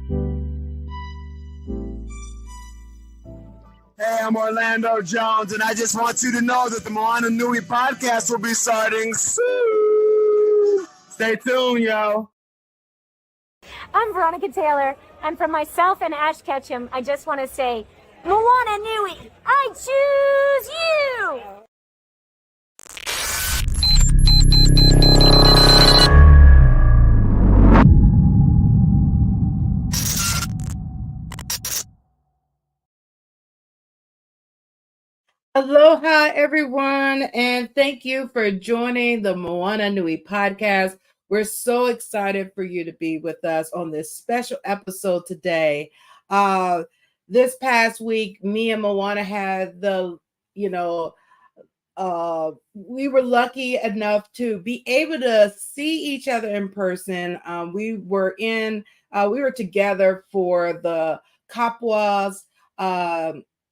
Hey, I'm Orlando Jones, and I just want you to know that the Moana Nui Podcast will be starting soon. Stay tuned, yo. I'm Veronica Taylor, and from myself and Ash Ketchum, I just want to say, Moana Nui, I choose you! Aloha, everyone, and thank you for joining the Moana Nui Podcast. We're so excited for you to be with us on this special episode today. This past week, me and Moana had we were lucky enough to be able to see each other in person. We were together for the Kapua's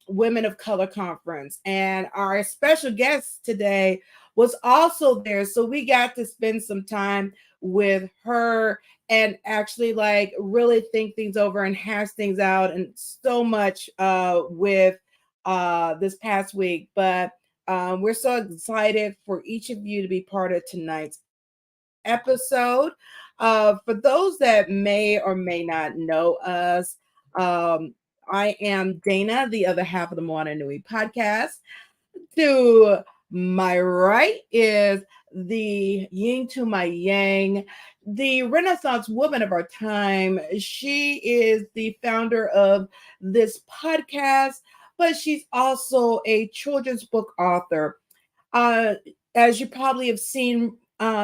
Women of Color Conference, and our special guest today was also there, so we got to spend some time with her and actually really think things over and hash things out, and so much with this past week. But we're so excited for each of you to be part of tonight's episode. For those that may or may not know us, I am Dana, the other half of the Moana Nui Podcast. To my right is the yin to my yang, the Renaissance woman of our time. She is the founder of this podcast, but she's also a children's book author. As you probably have seen,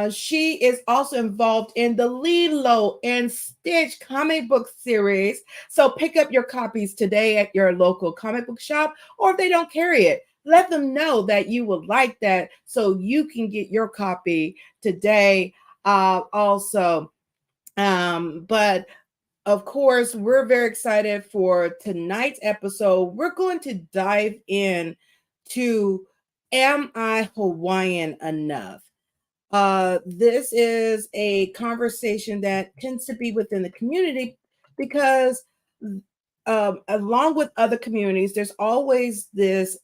she is also involved in the Lilo and Stitch comic book series. So pick up your copies today at your local comic book shop, or if they don't carry it, let them know that you would like that so you can get your copy today also. But of course, we're very excited for tonight's episode. We're going to dive in to Am I Hawaiian Enough? This is a conversation that tends to be within the community because along with other communities, there's always this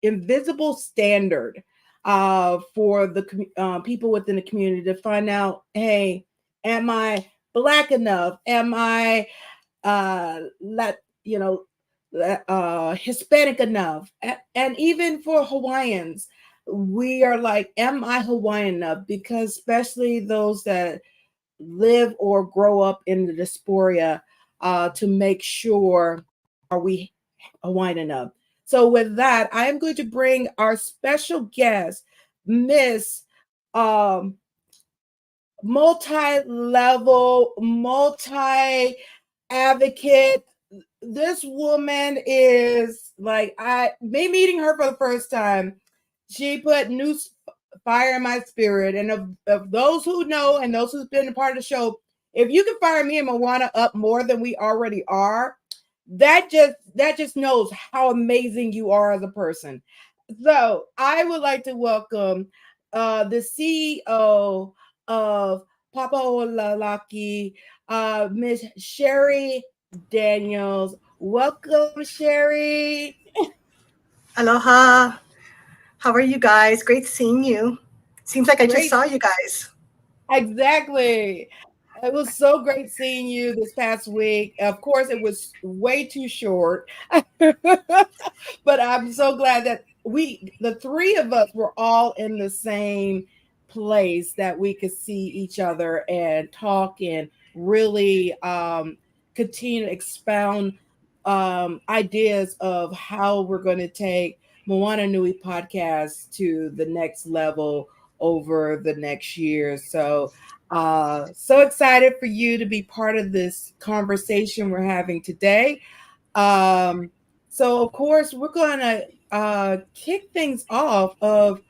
invisible standard for the people within the community to find out, hey, am I Black enough? Am I Hispanic enough? And even for Hawaiians, we are like, am I Hawaiian enough? Because especially those that live or grow up in the diaspora, to make sure, are we Hawaiian enough? So with that, I am going to bring our special guest, Miss multi-level, multi-advocate. This woman is me meeting her for the first time. She put new fire in my spirit. And of those who know and those who've been a part of the show, if you can fire me and Moana up more than we already are, that just knows how amazing you are as a person. So I would like to welcome the CEO of Papa Ola Lōkahi, Miss Sheri Daniels. Welcome, Sheri. Aloha. How are you guys? Great seeing you. Seems like I just saw you guys. Exactly. It was so great seeing you this past week. Of course, it was way too short, but I'm so glad that the three of us, were all in the same place, that we could see each other and talk and really continue to expound ideas of how we're going to take Moana Nui Podcast to the next level over the next year. So excited for you to be part of this conversation we're having today. So of course, we're going to kick things off of,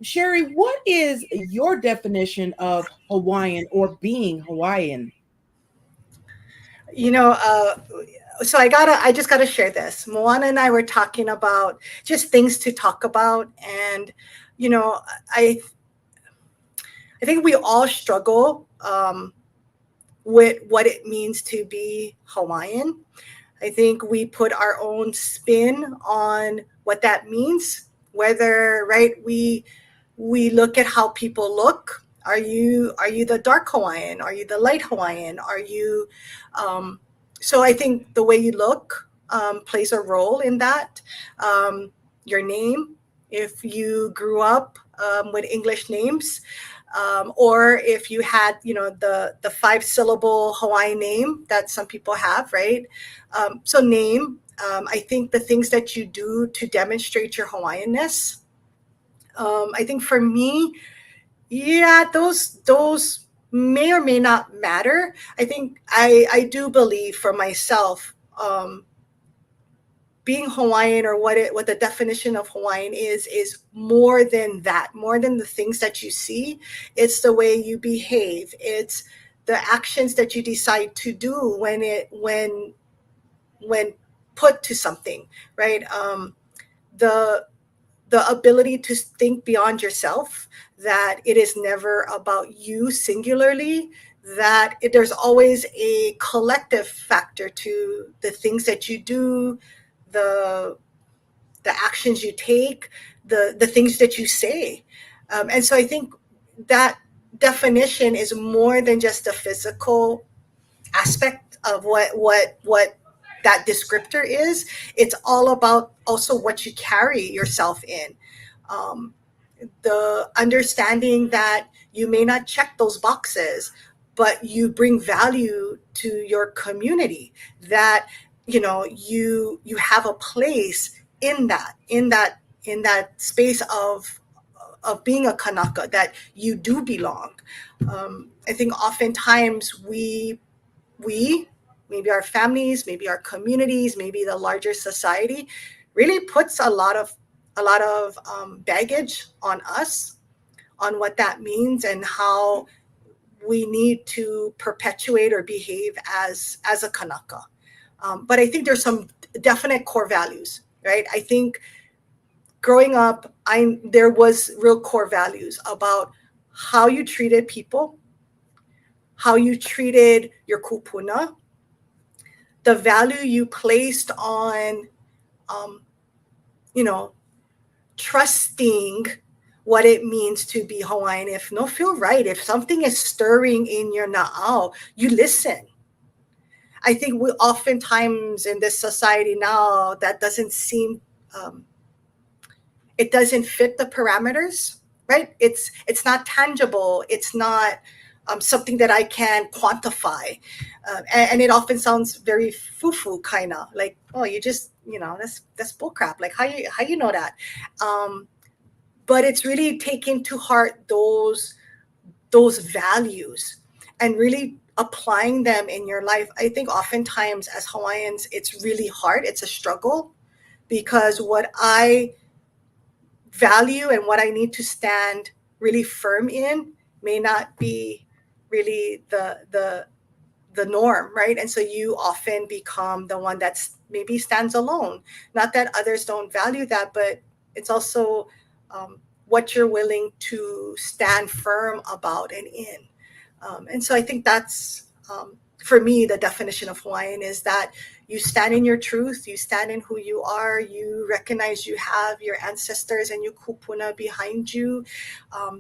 Sheri, what is your definition of Hawaiian or being Hawaiian? So I just gotta share this. Moana and I were talking about just things to talk about, and I think we all struggle with what it means to be Hawaiian. I think we put our own spin on what that means, whether, right, we look at how people look. Are you the dark Hawaiian? Are you the light Hawaiian? Are you so I think the way you look plays a role in that. Your name, if you grew up with English names, or if you had, the 5-syllable Hawaiian name that some people have, right? So name, I think the things that you do to demonstrate your Hawaiianness. I think for me, yeah, those may or may not matter. I think I do believe for myself, being Hawaiian, or what the definition of Hawaiian is more than that, more than the things that you see. It's the way you behave. It's the actions that you decide to do when put to something, right? The ability to think beyond yourself, that it is never about you singularly, that there's always a collective factor to the things that you do, the actions you take, the things that you say. And so I think that definition is more than just the physical aspect of what that descriptor is. It's all about also what you carry yourself in. The understanding that you may not check those boxes, but you bring value to your community, that you have a place in that space of being a Kanaka, that you do belong. I think oftentimes we maybe our families, maybe our communities, maybe the larger society really puts a lot of baggage on us, on what that means and how we need to perpetuate or behave as a Kanaka. But I think there's some definite core values, right? I think growing up, there was real core values about how you treated people, how you treated your kupuna, the value you placed on, trusting what it means to be Hawaiian. If no feel right, if something is stirring in your na'au, you listen. I think we oftentimes in this society now, that doesn't seem, it doesn't fit the parameters, right? It's not tangible. It's not something that I can quantify. And it often sounds very foo-foo kind of like, oh, you just, that's bullcrap. Like how you know that? But it's really taking to heart those values and really applying them in your life. I think oftentimes as Hawaiians, it's really hard. It's a struggle, because what I value and what I need to stand really firm in may not be really the norm, right? And so you often become the one that's maybe stands alone. Not that others don't value that, but it's also what you're willing to stand firm about and in. And so I think that's, for me, the definition of Hawaiian is that you stand in your truth, you stand in who you are, you recognize you have your ancestors and your kupuna behind you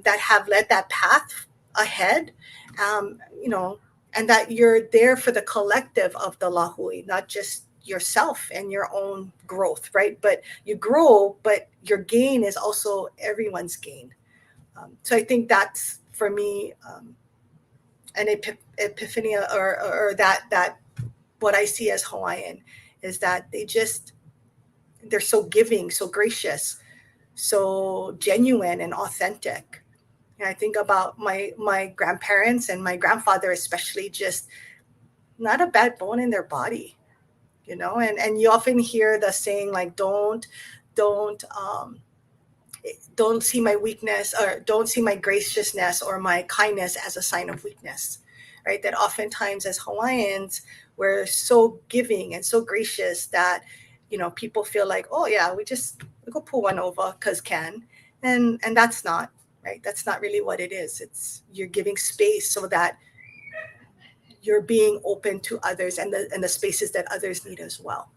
that have led that path ahead, and that you're there for the collective of the lahui, not just yourself and your own growth, right? But you grow, but your gain is also everyone's gain. So I think that's, for me, an epiphany, or that what I see as Hawaiian is that they're so giving, so gracious, so genuine and authentic. And I think about my grandparents and my grandfather, especially, just not a bad bone in their body, and you often hear the saying like, don't see my weakness, or don't see my graciousness or my kindness as a sign of weakness, right? That oftentimes as Hawaiians, we're so giving and so gracious that, people feel like, oh yeah, we go pull one over because can. And that's not, right? That's not really what it is. It's, you're giving space so that you're being open to others and the spaces that others need as well.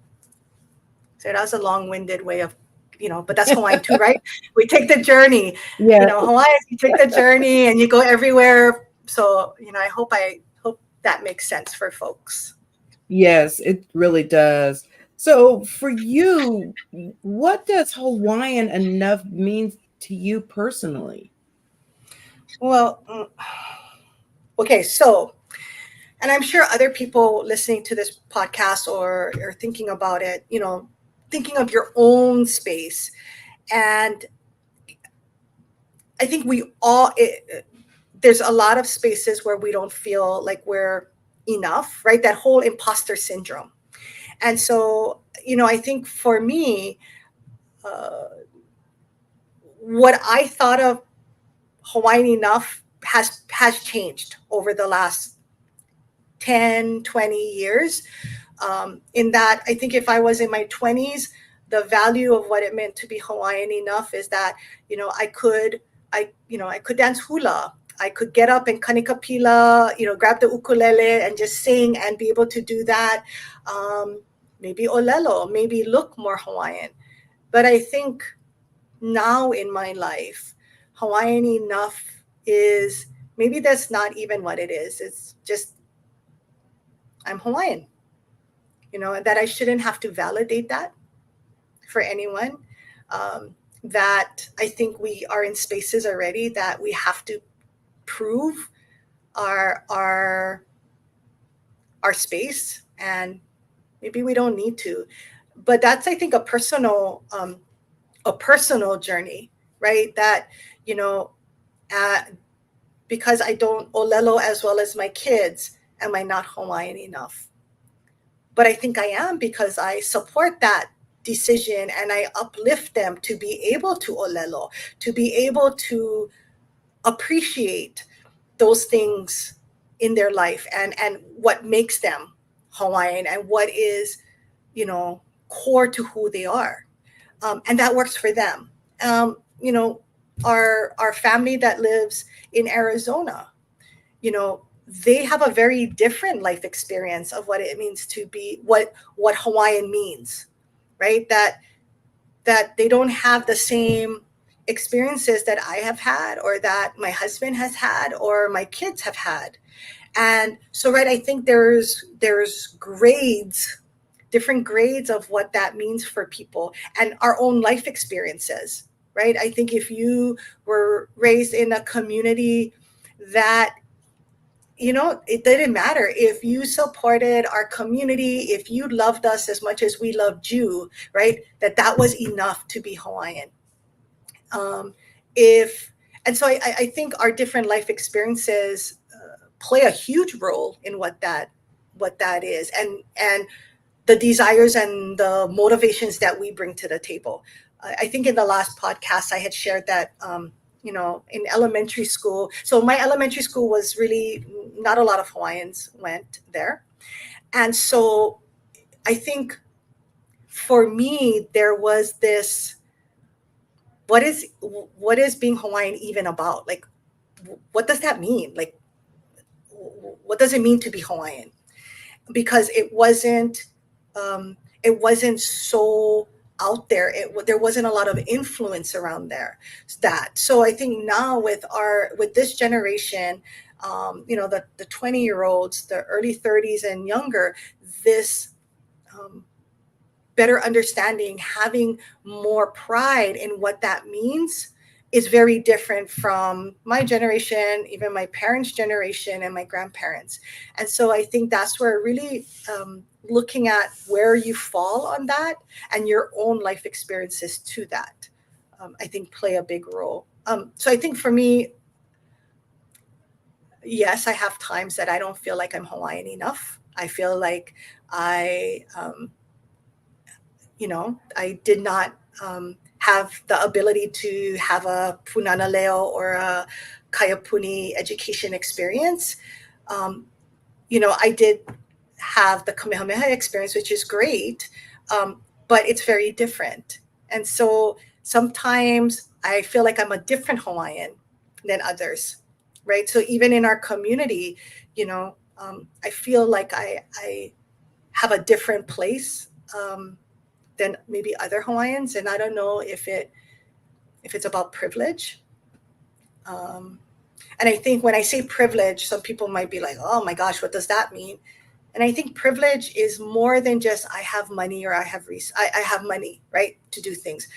So that was a long-winded way of, but that's Hawaiian too, right? We take the journey. Yeah. Hawaiian, you take the journey and you go everywhere. So, I hope that makes sense for folks. Yes, it really does. So for you, what does Hawaiian enough mean to you personally? Well, okay, so, and I'm sure other people listening to this podcast or thinking about it, thinking of your own space. And I think there's a lot of spaces where we don't feel like we're enough, right? That whole imposter syndrome. And so, I think for me, what I thought of Hawaiian enough has changed over the last 10, 20 years. In that, I think if I was in my 20s, the value of what it meant to be Hawaiian enough is that, I could dance hula. I could get up and kanikapila, grab the ukulele and just sing and be able to do that. Maybe olelo, maybe look more Hawaiian. But I think now in my life, Hawaiian enough is, maybe that's not even what it is. It's just, I'm Hawaiian, that I shouldn't have to validate that for anyone. That I think we are in spaces already that we have to prove our space, and maybe we don't need to. But that's, I think, a personal journey, right? That, because I don't olelo as well as my kids, am I not Hawaiian enough? But I think I am, because I support that decision and I uplift them to be able to olelo, to be able to appreciate those things in their life and what makes them Hawaiian and what is, core to who they are. And that works for them. Our family that lives in Arizona, they have a very different life experience of what it means to be, what Hawaiian means, right? That they don't have the same experiences that I have had, or that my husband has had, or my kids have had. And so, right, I think there's grades, different grades of what that means for people and our own life experiences, right? I think if you were raised in a community that, it didn't matter if you supported our community, if you loved us as much as we loved you, right? That was enough to be Hawaiian. And so I think our different life experiences play a huge role in what that is, and the desires and the motivations that we bring to the table. I think in the last podcast I had shared that, in elementary school. So my elementary school was really not a lot of Hawaiians went there. And so I think for me, there was this, what is being Hawaiian even about? Like, what does that mean? Like, what does it mean to be Hawaiian? Because it wasn't so out there. There wasn't a lot of influence around there. So I think now with this generation, the 20-year-olds, the early 30s and younger, this better understanding, having more pride in what that means is very different from my generation, even my parents' generation and my grandparents. And so I think that's where really looking at where you fall on that and your own life experiences to that, I think play a big role. So I think for me, yes, I have times that I don't feel like I'm Hawaiian enough. I feel like I did not have the ability to have a punana leo or a kaiapuni education experience. I did have the Kamehameha experience, which is great, but it's very different. And so sometimes I feel like I'm a different Hawaiian than others, right? So even in our community, I feel like I have a different place than maybe other Hawaiians, and I don't know if it's about privilege. And I think when I say privilege, some people might be like, "Oh my gosh, what does that mean?" And I think privilege is more than just I have money or I have money, right, to do things.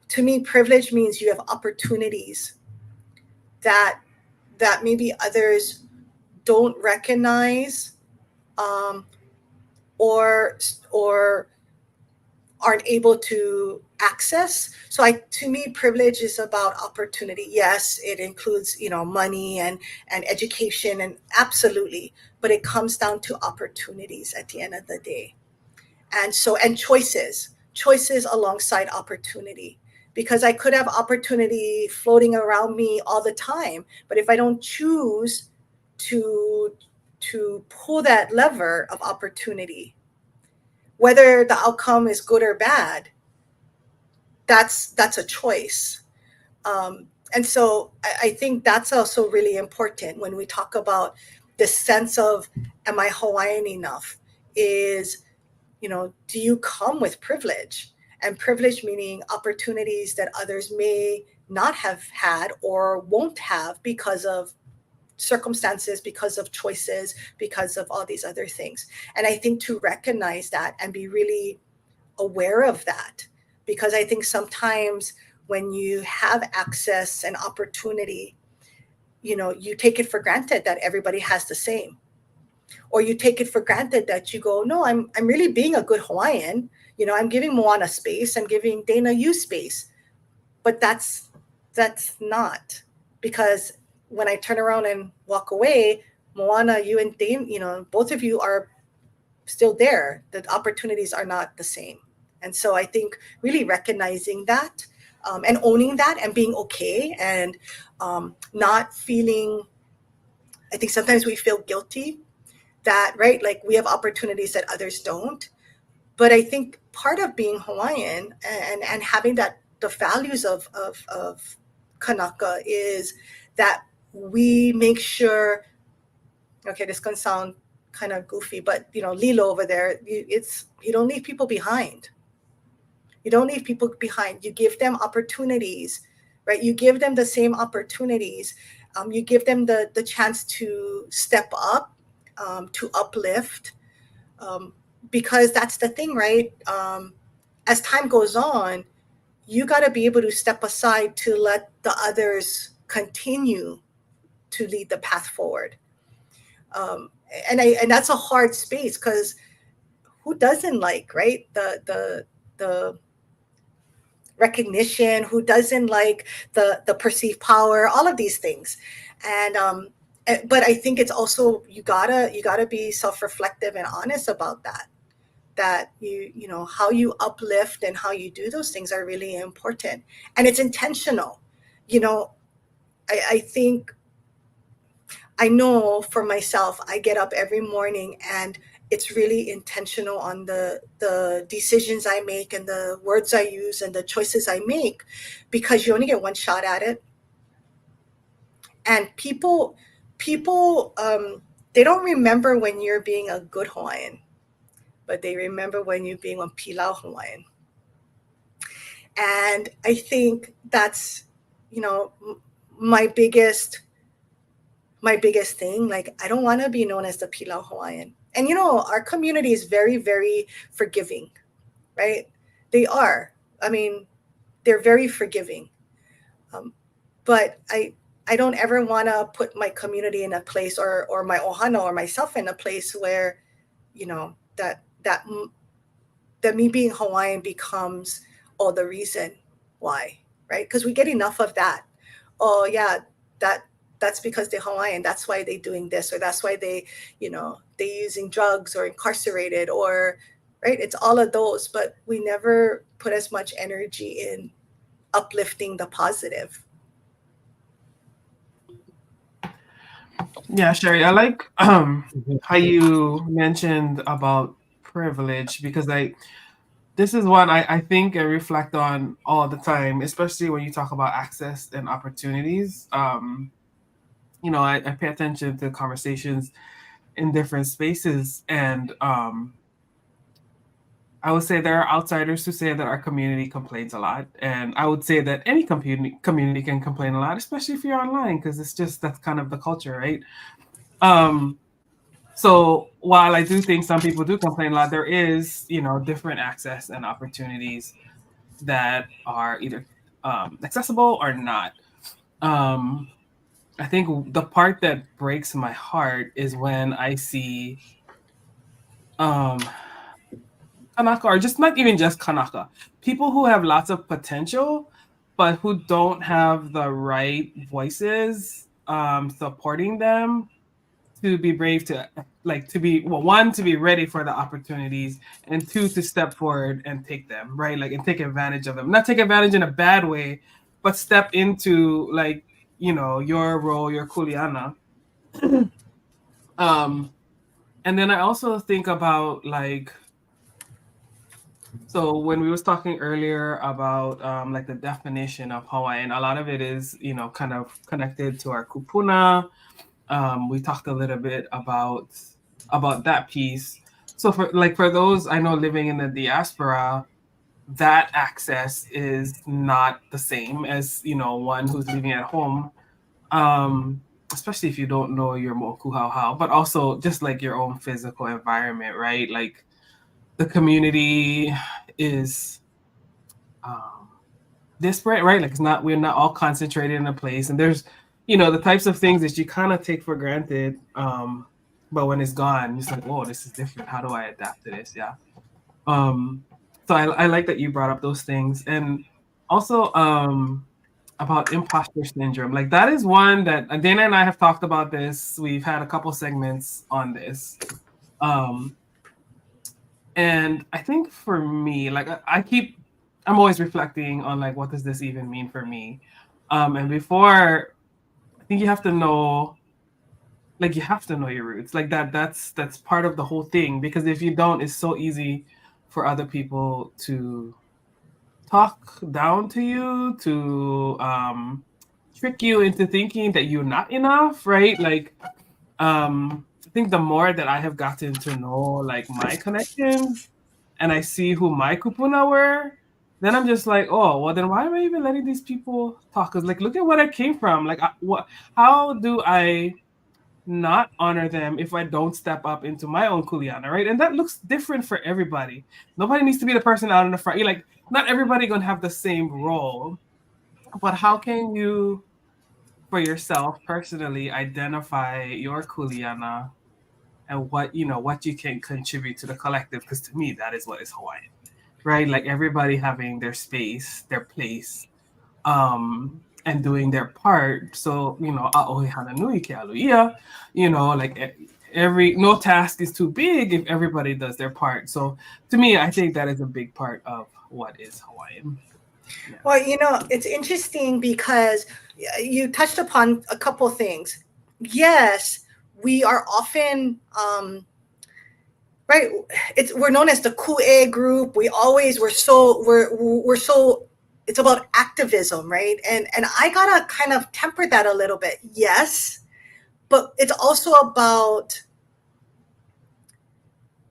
To me, privilege means you have opportunities that maybe others don't recognize, or aren't able to access. So to me, privilege is about opportunity. Yes, it includes, money and education, and absolutely, but it comes down to opportunities at the end of the day. And choices alongside opportunity, because I could have opportunity floating around me all the time, but if I don't choose to pull that lever of opportunity, whether the outcome is good or bad, that's a choice. And so I think that's also really important when we talk about the sense of, am I Hawaiian enough? Is, do you come with privilege? And privilege meaning opportunities that others may not have had or won't have because of circumstances, because of choices, because of all these other things. And I think to recognize that and be really aware of that, because I think sometimes when you have access and opportunity, you take it for granted that everybody has the same, or you take it for granted that you go, no, I'm really being a good Hawaiian. I'm giving Moana space, I'm giving Dana you space, but that's not, because when I turn around and walk away, Moana, you and Dana, both of you are still there. The opportunities are not the same. And so I think really recognizing that, and owning that and being okay, and not feeling, I think sometimes we feel guilty that, right, like we have opportunities that others don't. But I think part of being Hawaiian and having that, the values of Kanaka, is that we make sure, okay, this can sound kind of goofy, but Lilo over there, you don't leave people behind. You don't leave people behind. You give them opportunities, right? You give them the same opportunities. You give them the chance to step up, to uplift, because that's the thing, right? As time goes on, you got to be able to step aside to let the others continue to lead the path forward. And that's a hard space, because who doesn't like, right, the recognition, who doesn't like the perceived power, all of these things. And but I think it's also, you gotta be self-reflective and honest about that how you uplift and how you do those things are really important, and it's intentional. I think, I know for myself, I get up every morning and it's really intentional on the decisions I make and the words I use and the choices I make, because you only get one shot at it. And people, they don't remember when you're being a good Hawaiian, but they remember when you're being a pilau Hawaiian. And I think that's, my biggest thing. Like, I don't want to be known as the pilau Hawaiian. And our community is very, very forgiving, right? They are. I mean, they're very forgiving. But I don't ever want to put my community in a place, or my ohana or myself in a place where, that me being Hawaiian becomes the reason why, right? Because we get enough of that. Oh yeah, that's because they're Hawaiian. That's why they're doing this, or that's why they're using drugs or incarcerated, or, right? It's all of those, but we never put as much energy in uplifting the positive. Yeah, Sheri, I like how you mentioned about privilege, because this is one I think I reflect on all the time, especially when you talk about access and opportunities. I pay attention to conversations, in different spaces. And I would say there are outsiders who say that our community complains a lot. And I would say that any community can complain a lot, especially if you're online, because that's kind of the culture, right? So while I do think some people do complain a lot, there is, different access and opportunities that are either accessible or not. I think the part that breaks my heart is when I see Kanaka, or just not even just Kanaka, people who have lots of potential, but who don't have the right voices supporting them to be brave to one, to be ready for the opportunities, and two, to step forward and take them, right? Like, and take advantage of them. Not take advantage in a bad way, but step into your role, your kuleana. And then I also think about so when we was talking earlier about the definition of Hawaiian, a lot of it is, kind of connected to our kupuna. We talked a little bit about that piece. So for those I know living in the diaspora, that access is not the same as, one who's living at home. Especially if you don't know your moku how, but also just like your own physical environment, right? Like, the community is disparate, right? Like, we're not all concentrated in a place, and there's, the types of things that you kind of take for granted. But when it's gone, it's like, oh, this is different. How do I adapt to this? Yeah. So I like that you brought up those things, and also about imposter syndrome. Like, that is one that Dana and I have talked about this. We've had a couple segments on this. And I think for me, like, I'm always reflecting on, like, what does this even mean for me? And before, I think you have to know your roots. Like, that's part of the whole thing, because if you don't, it's so easy for other people to talk down to you, to trick you into thinking that you're not enough, right? Like, I think the more that I have gotten to know, like, my connections, and I see who my kupuna were, then I'm just like, oh, well, then why am I even letting these people talk? Because, like, look at what I came from. Like, how do I not honor them if I don't step up into my own kuleana, right? And that looks different for everybody. Nobody needs to be the person out in the front. You're like, not everybody gonna have the same role, but how can you, for yourself personally, identify your kuleana and what you can contribute to the collective? Because to me, that is what is Hawaiian, right? Like, everybody having their space, their place, and doing their part. So, a'ohe hana nui ke aluia, like, no task is too big if everybody does their part. So to me, I think that is a big part of what is Hawaiian. Yeah. Well, it's interesting because you touched upon a couple things. Yes, we are often right. We're known as the koua group. We're so. It's about activism, right? And I gotta kind of temper that a little bit. Yes, but it's also about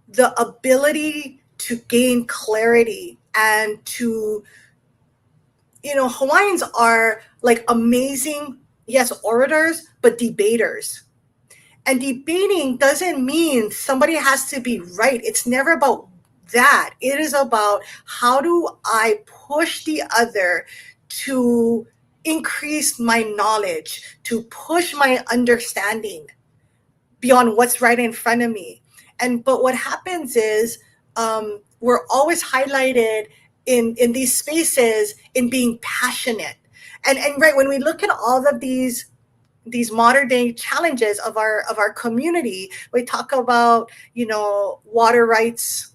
the ability to gain clarity and to, Hawaiians are like amazing, yes, orators, but debaters. And debating doesn't mean somebody has to be right. It's never about that. It is about, how do I push the other to increase my knowledge, to push my understanding beyond what's right in front of me. But what happens is we're always highlighted in these spaces in being passionate. And right, when we look at all of these modern day challenges of our community, we talk about, water rights,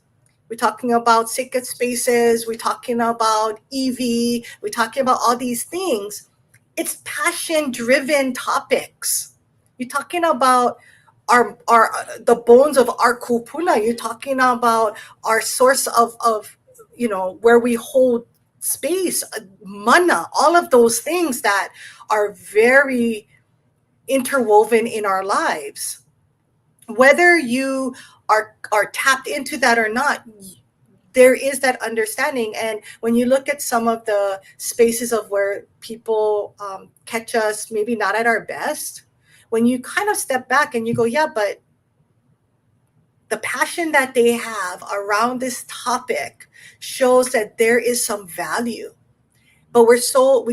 we're talking about sacred spaces, we're talking about EV, we're talking about all these things. It's passion driven topics. You're talking about our the bones of our kupuna. You're talking about our source of where we hold space, mana, all of those things that are very interwoven in our lives. whether you are tapped into that or not, there is that understanding. And when you look at some of the spaces of where people catch us maybe not at our best, when you kind of step back and you go, yeah, but the passion that they have around this topic shows that there is some value. But we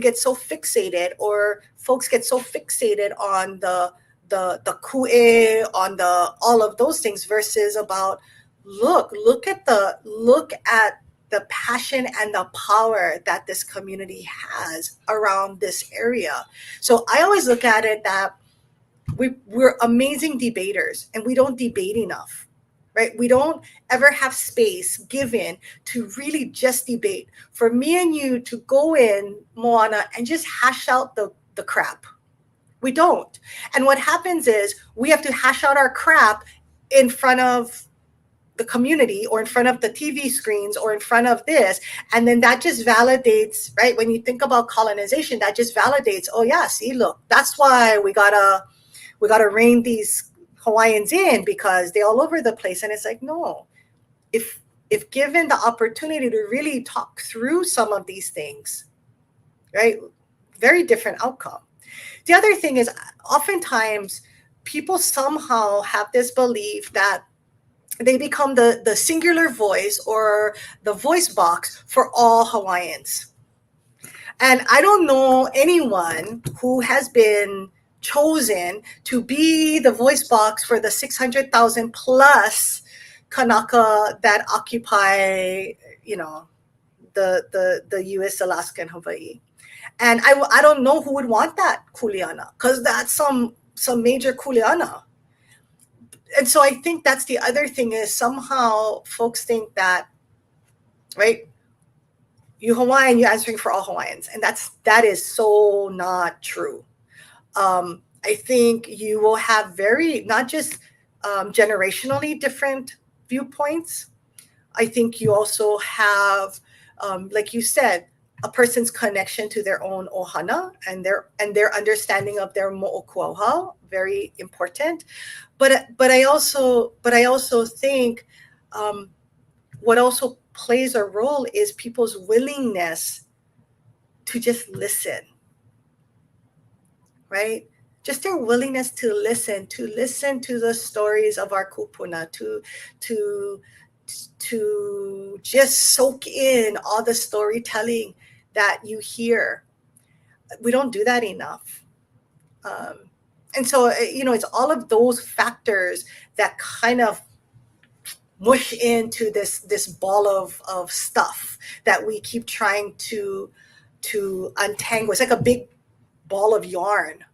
get so fixated, or folks get so fixated on the koua, on the all of those things, versus about look at the passion and the power that this community has around this area. So I always look at it that we're amazing debaters, and we don't debate enough. Right? We don't ever have space given to really just debate. For me and you to go in, Moana, and just hash out the crap. We don't. And what happens is we have to hash out our crap in front of the community, or in front of the TV screens, or in front of this. And then that just validates, right? When you think about colonization, that just validates, oh yeah, see, look, that's why we gotta rein these Hawaiians in, because they're all over the place. And it's like, no, if given the opportunity to really talk through some of these things, right, very different outcome. The other thing is, oftentimes people somehow have this belief that they become the singular voice, or the voice box for all Hawaiians. And I don't know anyone who has been chosen to be the voice box for the 600,000 plus Kanaka that occupy, the U.S., Alaska, and Hawaii. And I don't know who would want that kuleana, because that's some major kuleana. And so I think that's the other thing, is somehow folks think that, right, you Hawaiian, you're answering for all Hawaiians. And that is so not true. I think you will have not just generationally different viewpoints. I think you also have, like you said, a person's connection to their own ohana and their understanding of their mo'okuauhau, very important. But I also think what also plays a role is people's willingness to just listen, right? Just their willingness to listen to the stories of our kupuna, to just soak in all the storytelling that you hear. We don't do that enough. And so, it's all of those factors that kind of mush into this ball of stuff that we keep trying to untangle. It's like a big ball of yarn,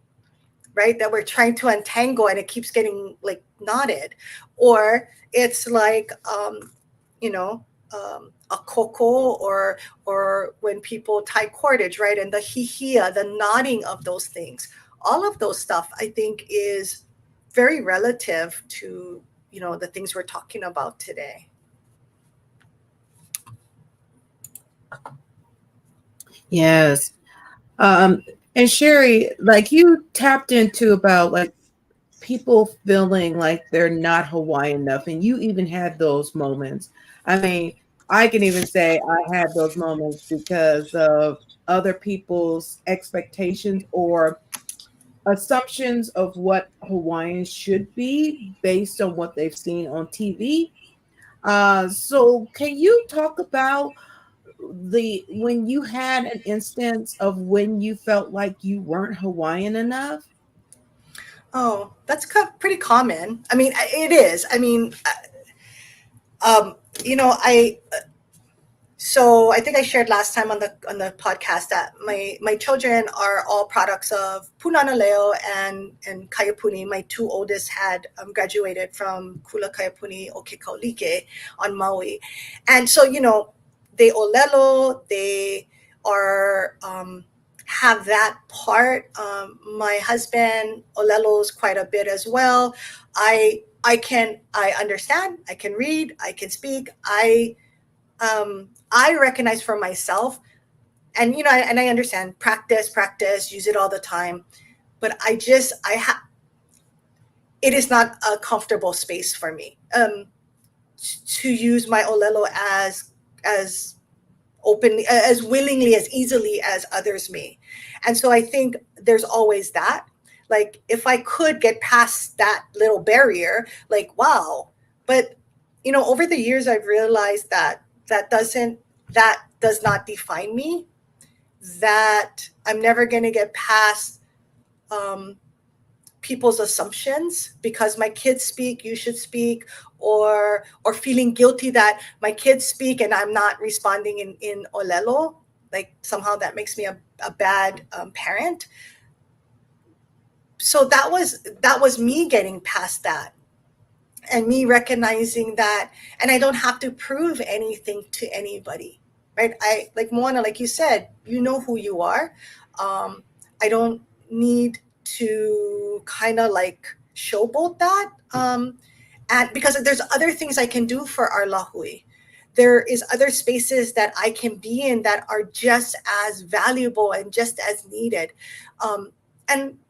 right, that we're trying to untangle, and it keeps getting like knotted. Or it's like a koko, or when people tie cordage, right, and the hihia, the knotting of those things. All of those stuff, I think, is very relative to the things we're talking about today. Yes. And Sheri, like, you tapped into about like people feeling like they're not Hawaiian enough, and you even had those moments. I mean, I can even say I had those moments because of other people's expectations or assumptions of what Hawaiians should be based on what they've seen on TV. So can you talk about when you had an instance of when you felt like you weren't Hawaiian enough? Oh, that's pretty common. I mean, it is. I mean, so I think I shared last time on the podcast that my children are all products of Punana Leo and Kaiapuni. My two oldest had graduated from Kula Kaiapuni o Kekaulike on Maui. And so, they olelo, they are have that part. My husband olelos quite a bit as well. I understand, I can read, I can speak. I recognize for myself, and I understand, practice, use it all the time. But it is not a comfortable space for me to use my olelo as openly, as willingly, as easily as others may. And so I think there's always that. Like, if I could get past that little barrier, like, wow. But, you know, over the years, I've realized that that does not define me, that I'm never going to get past people's assumptions because my kids speak, you should speak, or feeling guilty that my kids speak and I'm not responding in olelo. Like, somehow that makes me a bad parent. So that was me getting past that, and me recognizing that, and I don't have to prove anything to anybody, right? I, like Moana, like you said, you know who you are. I don't need to kind of like showboat that, and because there's other things I can do for our lahui. There is other spaces that I can be in that are just as valuable and just as needed,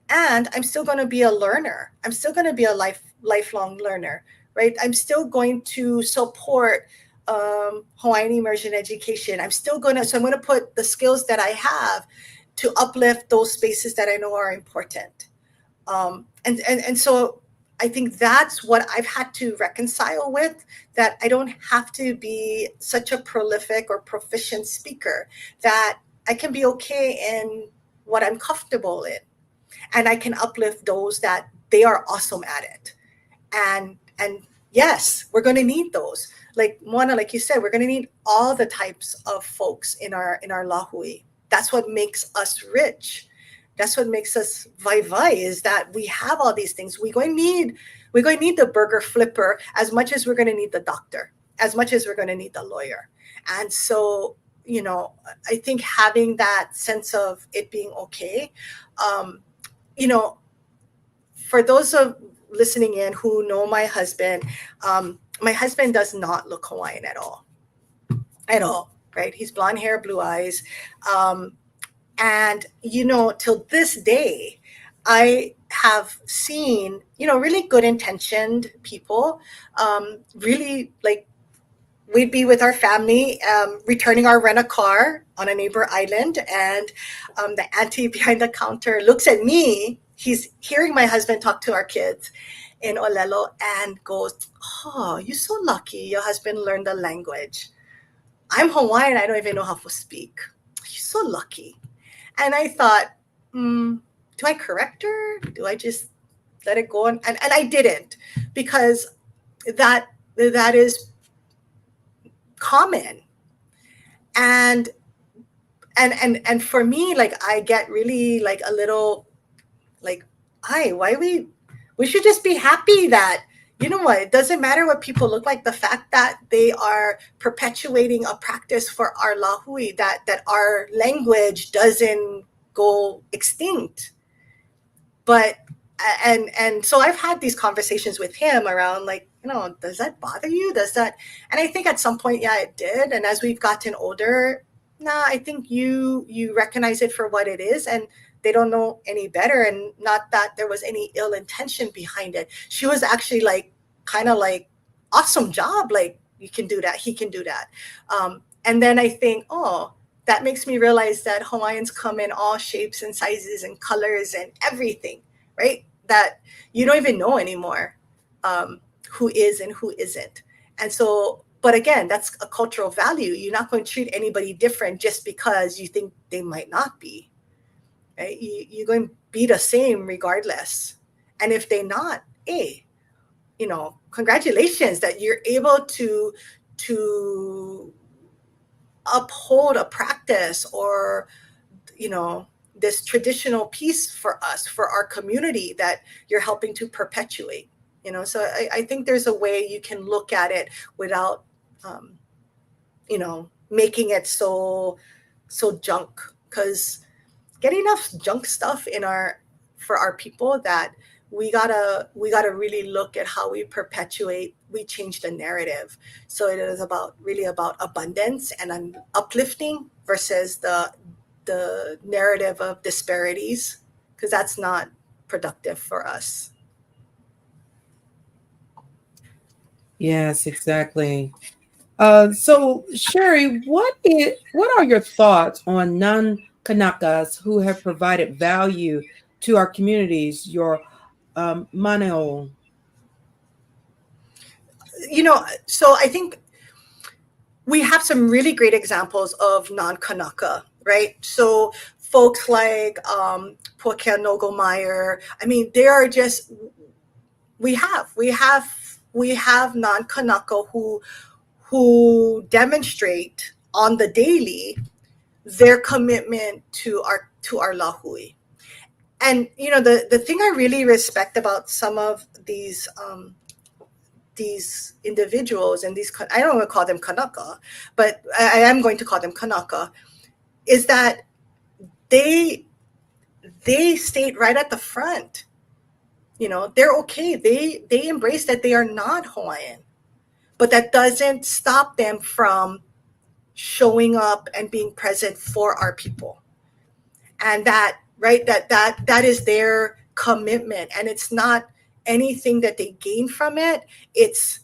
and I'm still going to be a learner. I'm still going to be a lifelong learner, right? I'm still going to support Hawaiian immersion education. I'm going to put the skills that I have to uplift those spaces that I know are important. And so I think that's what I've had to reconcile with, that I don't have to be such a prolific or proficient speaker, that I can be okay in what I'm comfortable in. And I can uplift those that they are awesome at it. And yes, we're going to need those. Like Moana, like you said, we're going to need all the types of folks in our lahui. That's what makes us rich. That's what makes us vai, is that we have all these things. We're going to need the burger flipper as much as we're going to need the doctor, as much as we're going to need the lawyer. And so, you know, I think having that sense of it being okay, you know, for those of listening in who know my husband does not look Hawaiian at all, right? He's blonde hair, blue eyes. And, you know, till this day, I have seen, you know, really good intentioned people, really, like, we'd be with our family, returning our rent-a-car on a neighbor island, and the auntie behind the counter looks at me. He's hearing my husband talk to our kids in Olelo and goes, "Oh, you're so lucky your husband learned the language. I'm Hawaiian, I don't even know how to speak. You're so lucky." And I thought, do I correct her? Do I just let it go? And I didn't, because that is common. And for me, like, I get really like a little like, we should just be happy that, you know what, it doesn't matter what people look like. The fact that they are perpetuating a practice for our lahui, that our language doesn't go extinct. But and so I've had these conversations with him around, like, you know, does that bother you? Does that? And I think at some point, yeah, it did. And as we've gotten older, I think you recognize it for what it is, and they don't know any better. And not that there was any ill intention behind it. She was actually like, kind of like, awesome job. Like, you can do that. He can do that. And then I think, oh, that makes me realize that Hawaiians come in all shapes and sizes and colors and everything, right? That you don't even know anymore who is and who isn't. And so, but again, that's a cultural value. You're not going to treat anybody different just because you think they might not be, right? You're going to be the same regardless. And if they're not, hey, you know, congratulations that you're able to uphold a practice, or, you know, this traditional piece for us, for our community, that you're helping to perpetuate, you know. So I think there's a way you can look at it without, you know, making it so junk, because get enough junk stuff for our people that we gotta really look at how we perpetuate, we change the narrative. So it is really about abundance and uplifting versus the narrative of disparities, because that's not productive for us. Yes, exactly. So Sheri, what are your thoughts on non-Kanakas who have provided value to our communities? Your maneo. So I think we have some really great examples of non-Kanaka, right? So folks like Puakea Nogomeyer, I mean, they are just, we have non-Kanaka who demonstrate on the daily their commitment to our lahui. And the thing I really respect about some of these individuals and I don't want to call them Kanaka, but I am going to call them Kanaka, is that they stayed right at the front. They're okay. They embrace that they are not Hawaiian, but that doesn't stop them from showing up and being present for our people. And that, right, that is their commitment. And it's not anything that they gain from it. It's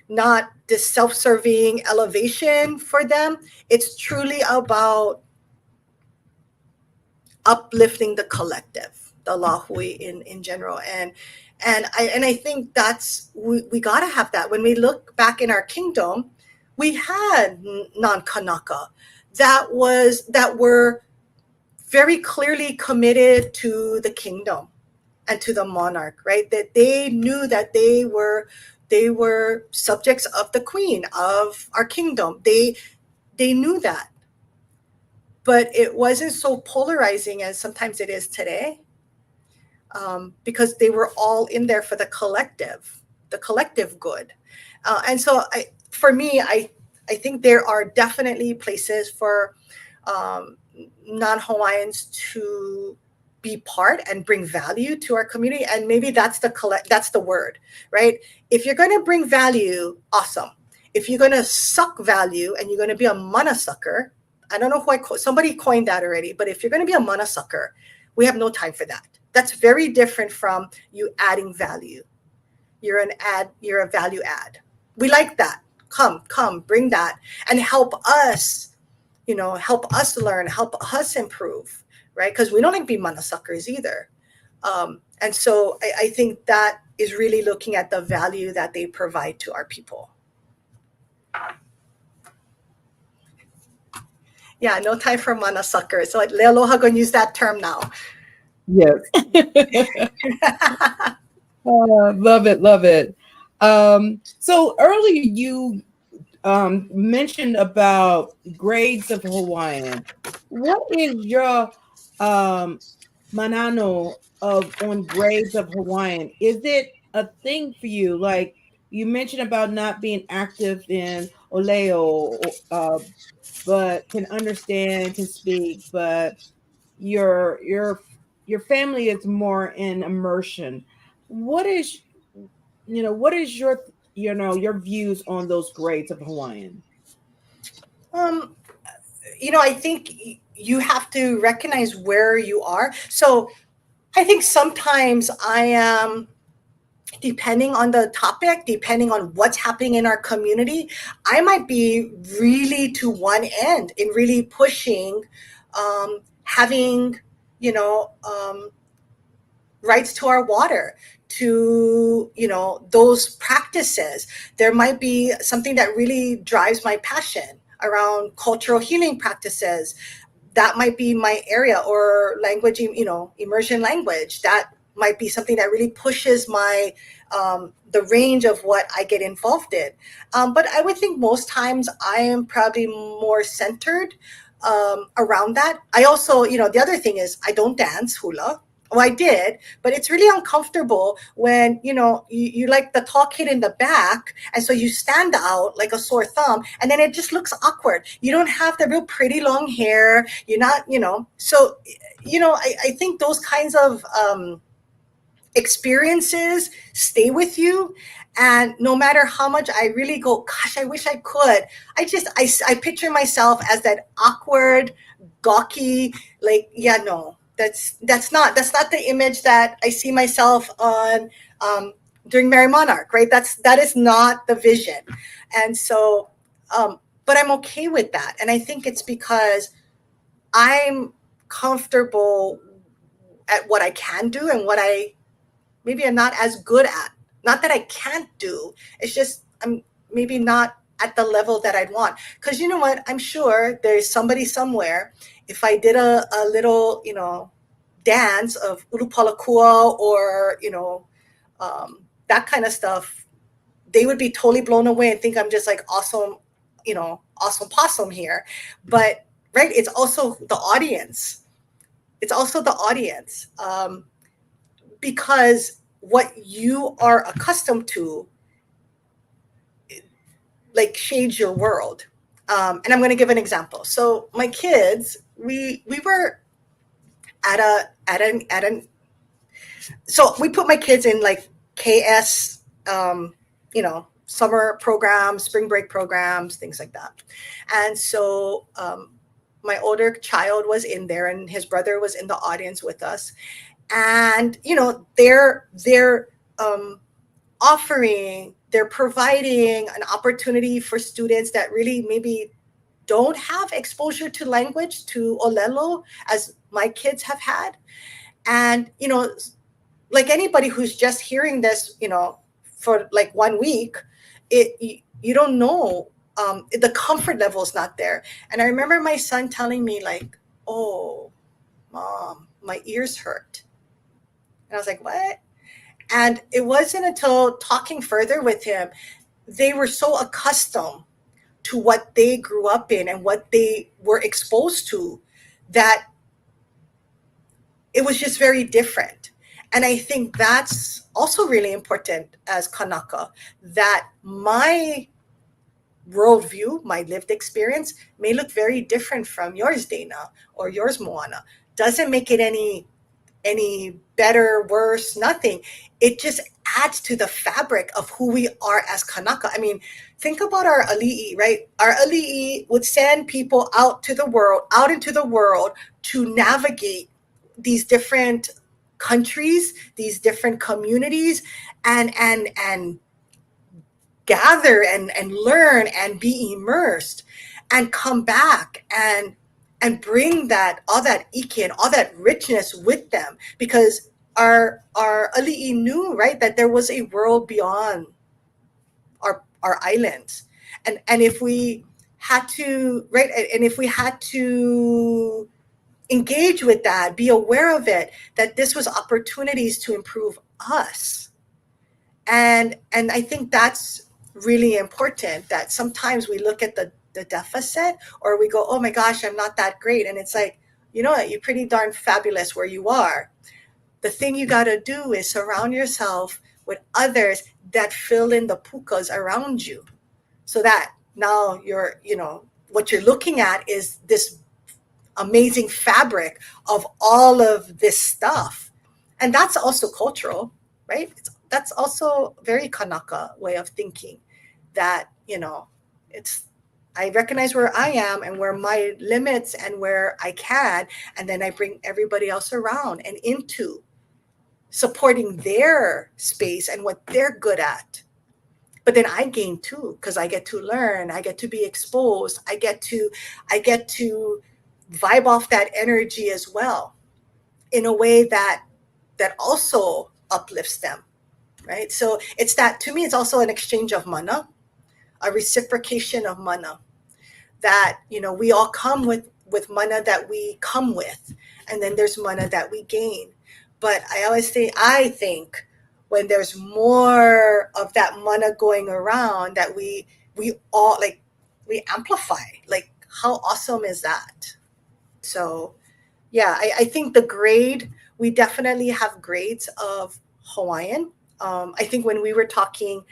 not this self-serving elevation for them. It's truly about uplifting the collective, the lahui in general. And I think that's, we got to have that. When we look back in our kingdom, we had non-Kanaka that were very clearly committed to the kingdom and to the monarch, right? That they knew that they were subjects of the queen of our kingdom. They knew that, but it wasn't so polarizing as sometimes it is today, because they were all in there for the collective good. And so for me, I think there are definitely places for non-Hawaiians to be part and bring value to our community. And maybe that's the word, right? If you're going to bring value, awesome. If you're going to suck value and you're going to be a mana sucker, I don't know who somebody coined that already, but if you're going to be a mana sucker, we have no time for that. That's very different from you adding value. You're a value add. We like that. Come, bring that and help us learn, help us improve, right? Because we don't like to be mana suckers either. And so I think that is really looking at the value that they provide to our people. Yeah, no time for mana suckers. So Aloha going to use that term now. Yes. Love it. So earlier you mentioned about grades of Hawaiian. What is your manano on grades of Hawaiian? Is it a thing for you? Like you mentioned about not being active in Oleo, but can understand, can speak, but your family is more in immersion. What is your views on those grades of Hawaiian? I think you have to recognize where you are. So I think sometimes I am, depending on the topic, depending on what's happening in our community, I might be really to one end in really pushing having, rights to our water, to those practices. There might be something that really drives my passion around cultural healing practices. That might be my area, or language, immersion language. That might be something that really pushes my the range of what I get involved in. But I would think most times I am probably more centered around that. I also, the other thing is I don't dance hula. Oh, I did, but it's really uncomfortable when, you like the tall kid in the back. And so you stand out like a sore thumb, and then it just looks awkward. You don't have the real pretty long hair. You're not, so, I think those kinds of experiences stay with you. And no matter how much I really go, gosh, I wish I could. I picture myself as that awkward, gawky, like, yeah, no. That's not the image that I see myself on during Merry Monarch, right? That is not the vision. And so, but I'm okay with that. And I think it's because I'm comfortable at what I can do and what I maybe am not as good at. Not that I can't do. It's just I'm maybe not at the level that I'd want. Because you know what? I'm sure there's somebody somewhere. If I did a little, dance of ulupalakua or, that kind of stuff, they would be totally blown away and think I'm just like awesome, awesome possum here. But right, it's also the audience. It's also the audience. Because what you are accustomed to like shades your world. And I'm going to give an example. So my kids, we were so we put my kids in like KS, summer programs, spring break programs, things like that. And so my older child was in there and his brother was in the audience with us. And, they're they're providing an opportunity for students that really maybe don't have exposure to language, to Olelo, as my kids have had. And, like anybody who's just hearing this, for like 1 week, you don't know, the comfort level is not there. And I remember my son telling me like, "Oh, Mom, my ears hurt." And I was like, "What?" And it wasn't until talking further with him, they were so accustomed to what they grew up in and what they were exposed to that it was just very different. And I think that's also really important as Kanaka, that my worldview, my lived experience may look very different from yours, Dana, or yours, Moana. Doesn't make it any better, worse, nothing. It just adds to the fabric of who we are as Kanaka. I mean, think about our ali'i, right? Our ali'i would send people out into the world to navigate these different countries, these different communities, and gather and learn and be immersed and come back and bring that all that ike and all that richness with them, because our ali'i knew, right, that there was a world beyond our islands. And if we had to, right, and if we had to engage with that, be aware of it, that this was opportunities to improve us. And I think that's really important, that sometimes we look at the deficit, or we go, "Oh my gosh, I'm not that great." And it's like, you know what, you're pretty darn fabulous where you are. The thing you got to do is surround yourself with others that fill in the pukas around you, so that now what you're looking at is this amazing fabric of all of this stuff. And that's also cultural, right? That's also very Kanaka way of thinking, that I recognize where I am and where my limits and where I can, and then I bring everybody else around and into supporting their space and what they're good at. But then I gain too, because I get to learn, I get to be exposed, I get to vibe off that energy as well, in a way that also uplifts them, right? So it's that, to me, it's also an exchange of mana, a reciprocation of mana, that we all come with mana that we come with, and then there's mana that we gain. But I think when there's more of that mana going around, that we all we amplify. Like, how awesome is that? So yeah, I think the grade, we definitely have grades of Hawaiian. I think when we were talking,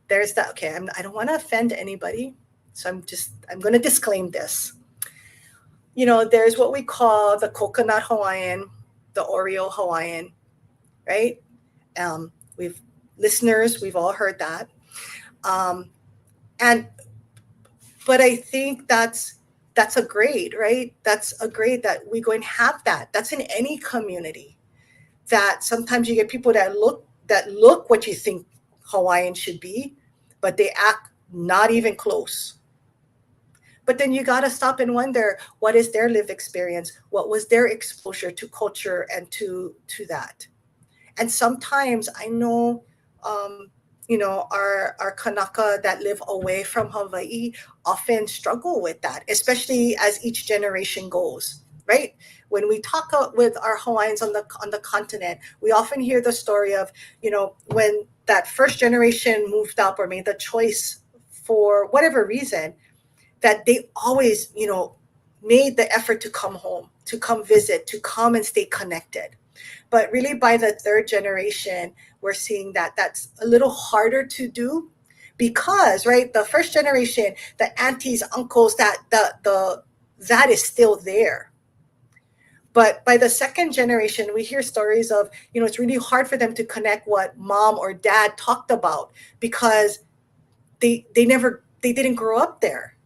there's that. Okay, I don't want to offend anybody, so I'm going to disclaim this. There's what we call the coconut Hawaiian, the Oreo Hawaiian, right? We've all heard that. But I think that's a grade, right? That's a grade that we go and have that. That's in any community, that sometimes you get people that look what you think Hawaiian should be, but they act not even close. But then you got to stop and wonder, what is their lived experience? What was their exposure to culture and to that? And sometimes I know, our Kanaka that live away from Hawaii often struggle with that, especially as each generation goes, right? When we talk with our Hawaiians on the continent, we often hear the story of, when that first generation moved up or made the choice for whatever reason, that they always, made the effort to come home, to come visit, to come and stay connected. But really by the third generation, we're seeing that that's a little harder to do because, right, the first generation, the aunties, uncles, that is still there. But by the second generation, we hear stories of, it's really hard for them to connect what mom or dad talked about because they didn't grow up there.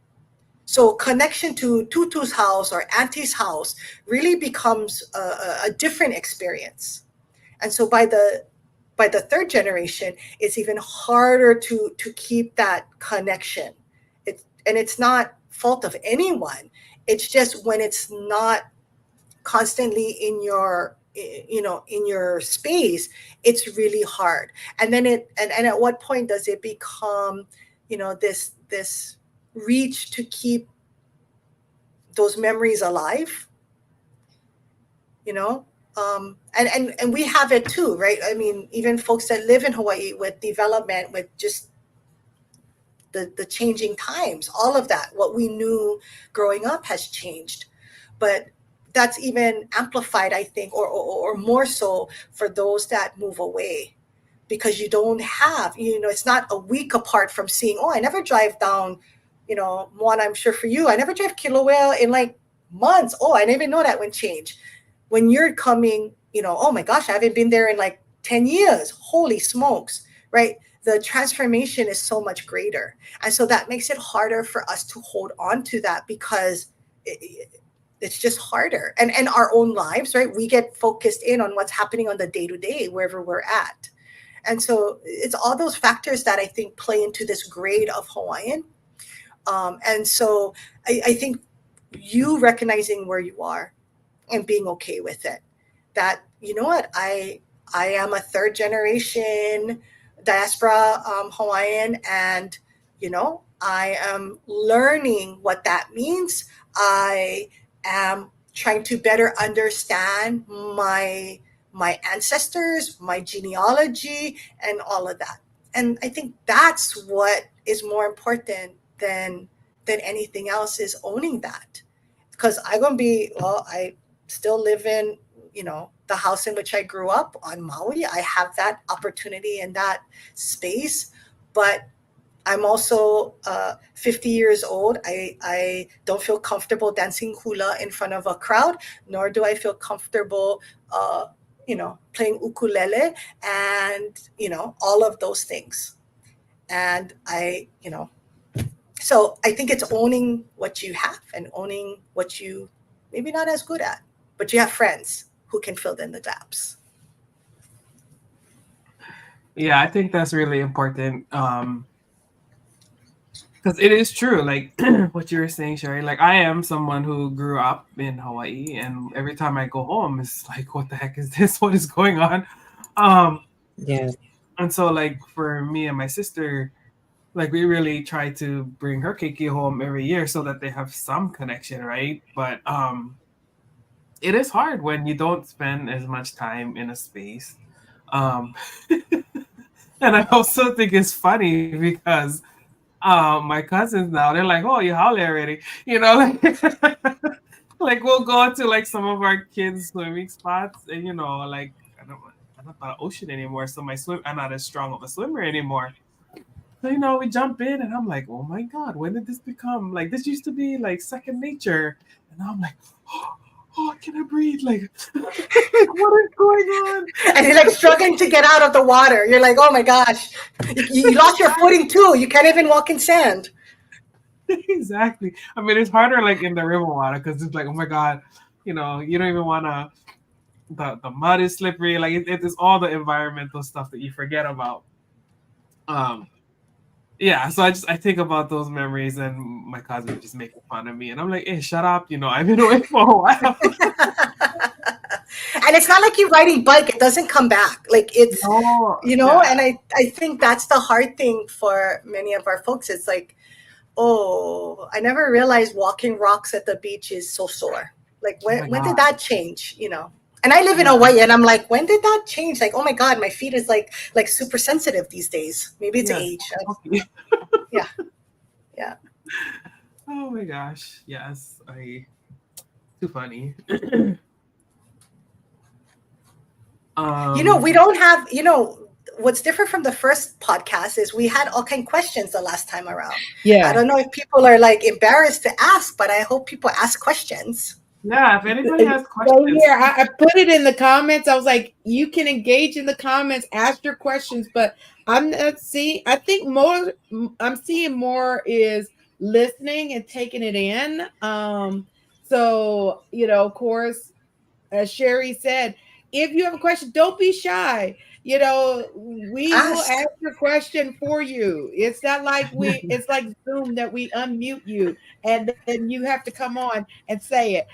So connection to Tutu's house or Auntie's house really becomes a different experience. And so by the third generation, it's even harder to keep that connection. It's not fault of anyone. It's just when it's not constantly in your space, it's really hard. And then and at what point does it become, this reach to keep those memories alive, and we have it too, right? I mean, even folks that live in Hawaii with development, with just the changing times, all of that, what we knew growing up has changed, but that's even amplified, I think, or more so for those that move away, because you don't have, it's not a week apart from seeing, I never drive down, Moana, I'm sure for you, I never drive Kilauea in like months. I didn't even know that would change. When you're coming, oh my gosh, I haven't been there in like 10 years. Holy smokes, right? The transformation is so much greater. And so that makes it harder for us to hold on to that because it's just harder. And our own lives, right? We get focused in on what's happening on the day-to-day, wherever we're at. And so it's all those factors that I think play into this grade of Hawaiian. And so I think you recognizing where you are and being okay with it, that, I am a third generation diaspora Hawaiian, and, I am learning what that means. I am trying to better understand my ancestors, my genealogy, and all of that. And I think that's what is more important than anything else, is owning that. Because I'm going to be, I still live in, the house in which I grew up on Maui. I have that opportunity and that space, but I'm also 50 years old. I don't feel comfortable dancing hula in front of a crowd, nor do I feel comfortable, playing ukulele and, all of those things. And so I think it's owning what you have and owning what you maybe not as good at, but you have friends who can fill in the gaps. Yeah, I think that's really important. Because it is true, like what you were saying, Sheri. Like, I am someone who grew up in Hawaii, and every time I go home, it's like, what the heck is this? What is going on? Yeah. And so, like, for me and my sister, like, we really try to bring her keiki home every year so that they have some connection, right? But it is hard when you don't spend as much time in a space. And I also think it's funny because my cousins now, they're like, oh, you haole already. Like we'll go to like some of our kids' swimming spots, and like I'm not by the ocean anymore, so I'm not as strong of a swimmer anymore. So we jump in, and I'm like, oh my god, when did this become like? This used to be like second nature, and now I'm like, oh, can I breathe? Like, what is going on? And you're like struggling to get out of the water. You're like, oh my gosh, you lost your footing too. You can't even walk in sand. Exactly. I mean, it's harder like in the river water because it's like, oh my god, you don't even want to the mud is slippery. Like it is all the environmental stuff that you forget about. Yeah, so I think about those memories, and my cousin would just making fun of me, and I'm like, "Hey, shut up! I've been away for a while." And it's not like you're riding bike; it doesn't come back. Like it's, No, And I think that's the hard thing for many of our folks. It's like, oh, I never realized walking rocks at the beach is so sore. Like when did that change? And I live in Hawaii, and I'm like, when did that change? Like, oh my God, my feet is like super sensitive these days. Maybe it's age. Yeah. Oh my gosh. Yes. Too funny. We don't have, what's different from the first podcast is we had all kind of questions the last time around. Yeah. I don't know if people are like embarrassed to ask, but I hope people ask questions. Yeah, if anybody has questions. So here, I put it in the comments. I was like, you can engage in the comments, ask your questions, but I'm not seeing, I think more, I'm seeing more is listening and taking it in. So, of course, as Sheri said, if you have a question, don't be shy. We will ask your question for you. It's not like it's like Zoom that we unmute you and then you have to come on and say it.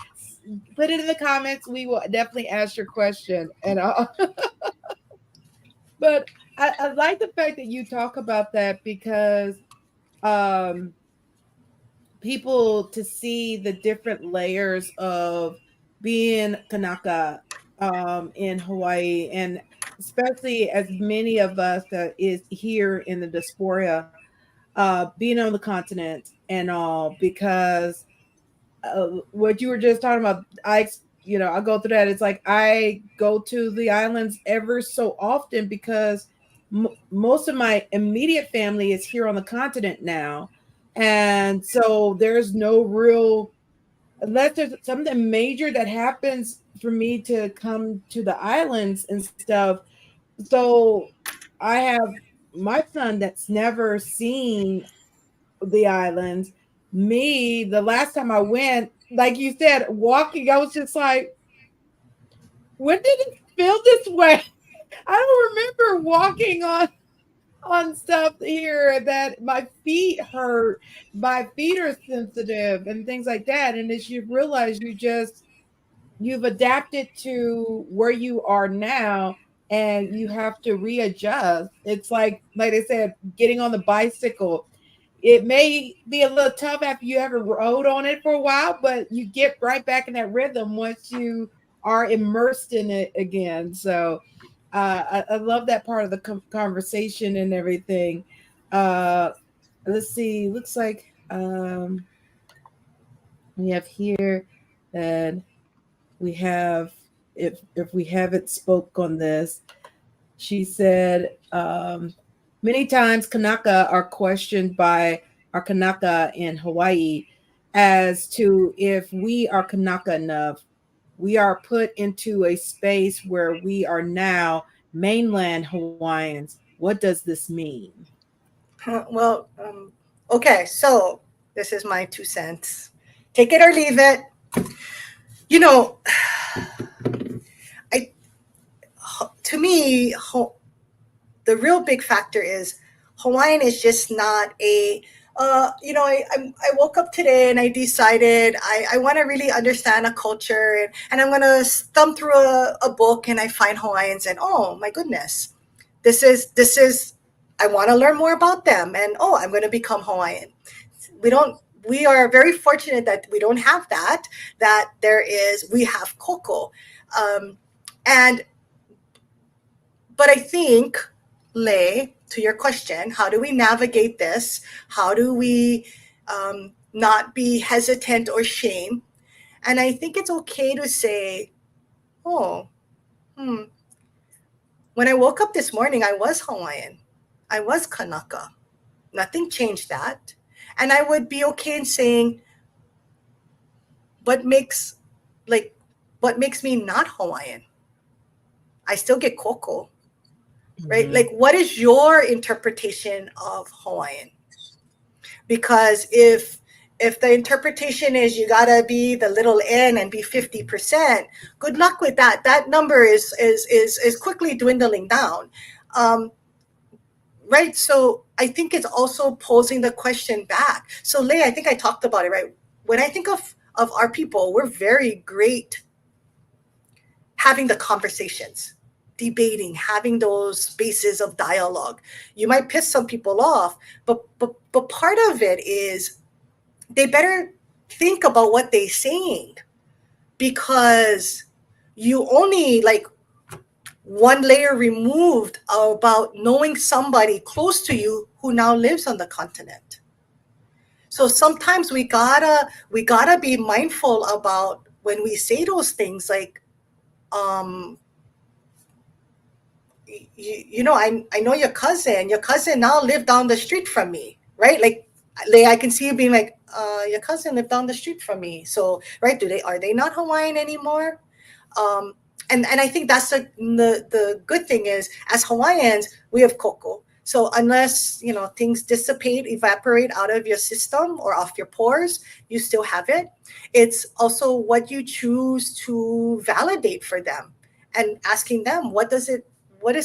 Put it in the comments. We will definitely ask your question. And but I like the fact that you talk about that because people to see the different layers of being Kanaka in Hawaii, and especially as many of us that is here in the diaspora, being on the continent and all, because what you were just talking about, I go through that. It's like I go to the islands ever so often because most of my immediate family is here on the continent now. And so there's no real, unless there's something major that happens for me to come to the islands and stuff. So I have my son that's never seen the islands. Me, the last time I went, like you said, walking, I was just like, when did it feel this way? I don't remember walking on stuff here that my feet hurt, my feet are sensitive and things like that. And as you realize you've adapted to where you are now and you have to readjust. It's like I said, getting on the bicycle. It may be a little tough after you ever rode on it for a while, but you get right back in that rhythm once you are immersed in it again. So I love that part of the conversation and everything. Let's see. Looks like we have here that we have, if we haven't spoke on this, she said, many times Kanaka are questioned by our Kanaka in Hawaii as to if we are Kanaka enough. We are put into a space where we are now mainland Hawaiians. What does this mean? Well, okay, so this is my 2 cents. Take it or leave it. To me, the real big factor is Hawaiian is just not a, I woke up today and I decided I want to really understand a culture, and I'm going to thumb through a book and I find Hawaiians and, oh my goodness, this is, I want to learn more about them, and oh, I'm going to become Hawaiian. We are very fortunate that we don't have that we have koko. But I think, Lei, to your question, how do we navigate this? How do we not be hesitant or shame? And I think it's okay to say, when I woke up this morning, I was Hawaiian. I was Kanaka. Nothing changed that. And I would be okay in saying, what makes me not Hawaiian? I still get koko. Right? Like, what is your interpretation of Hawaiian? Because if if the interpretation is you gotta be the little n and be 50%, good luck with that. That number is quickly dwindling down. Right. So I think it's also posing the question back. So Leigh, I think I talked about it, right? When I think of our people, we're very great having the conversations, debating, having those spaces of dialogue. You might piss some people off, but part of it is they better think about what they're saying, because you only like one layer removed about knowing somebody close to you who now lives on the continent. So sometimes we gotta be mindful about when we say those things, like, you know, I know your cousin now live down the street from me, right? Like I can see you being like, your cousin lived down the street from me. So, right, are they not Hawaiian anymore? And I think that's the good thing is, as Hawaiians, we have koko. So unless, you know, things dissipate, evaporate out of your system or off your pores, you still have it. It's also what you choose to validate for them, and asking them, what is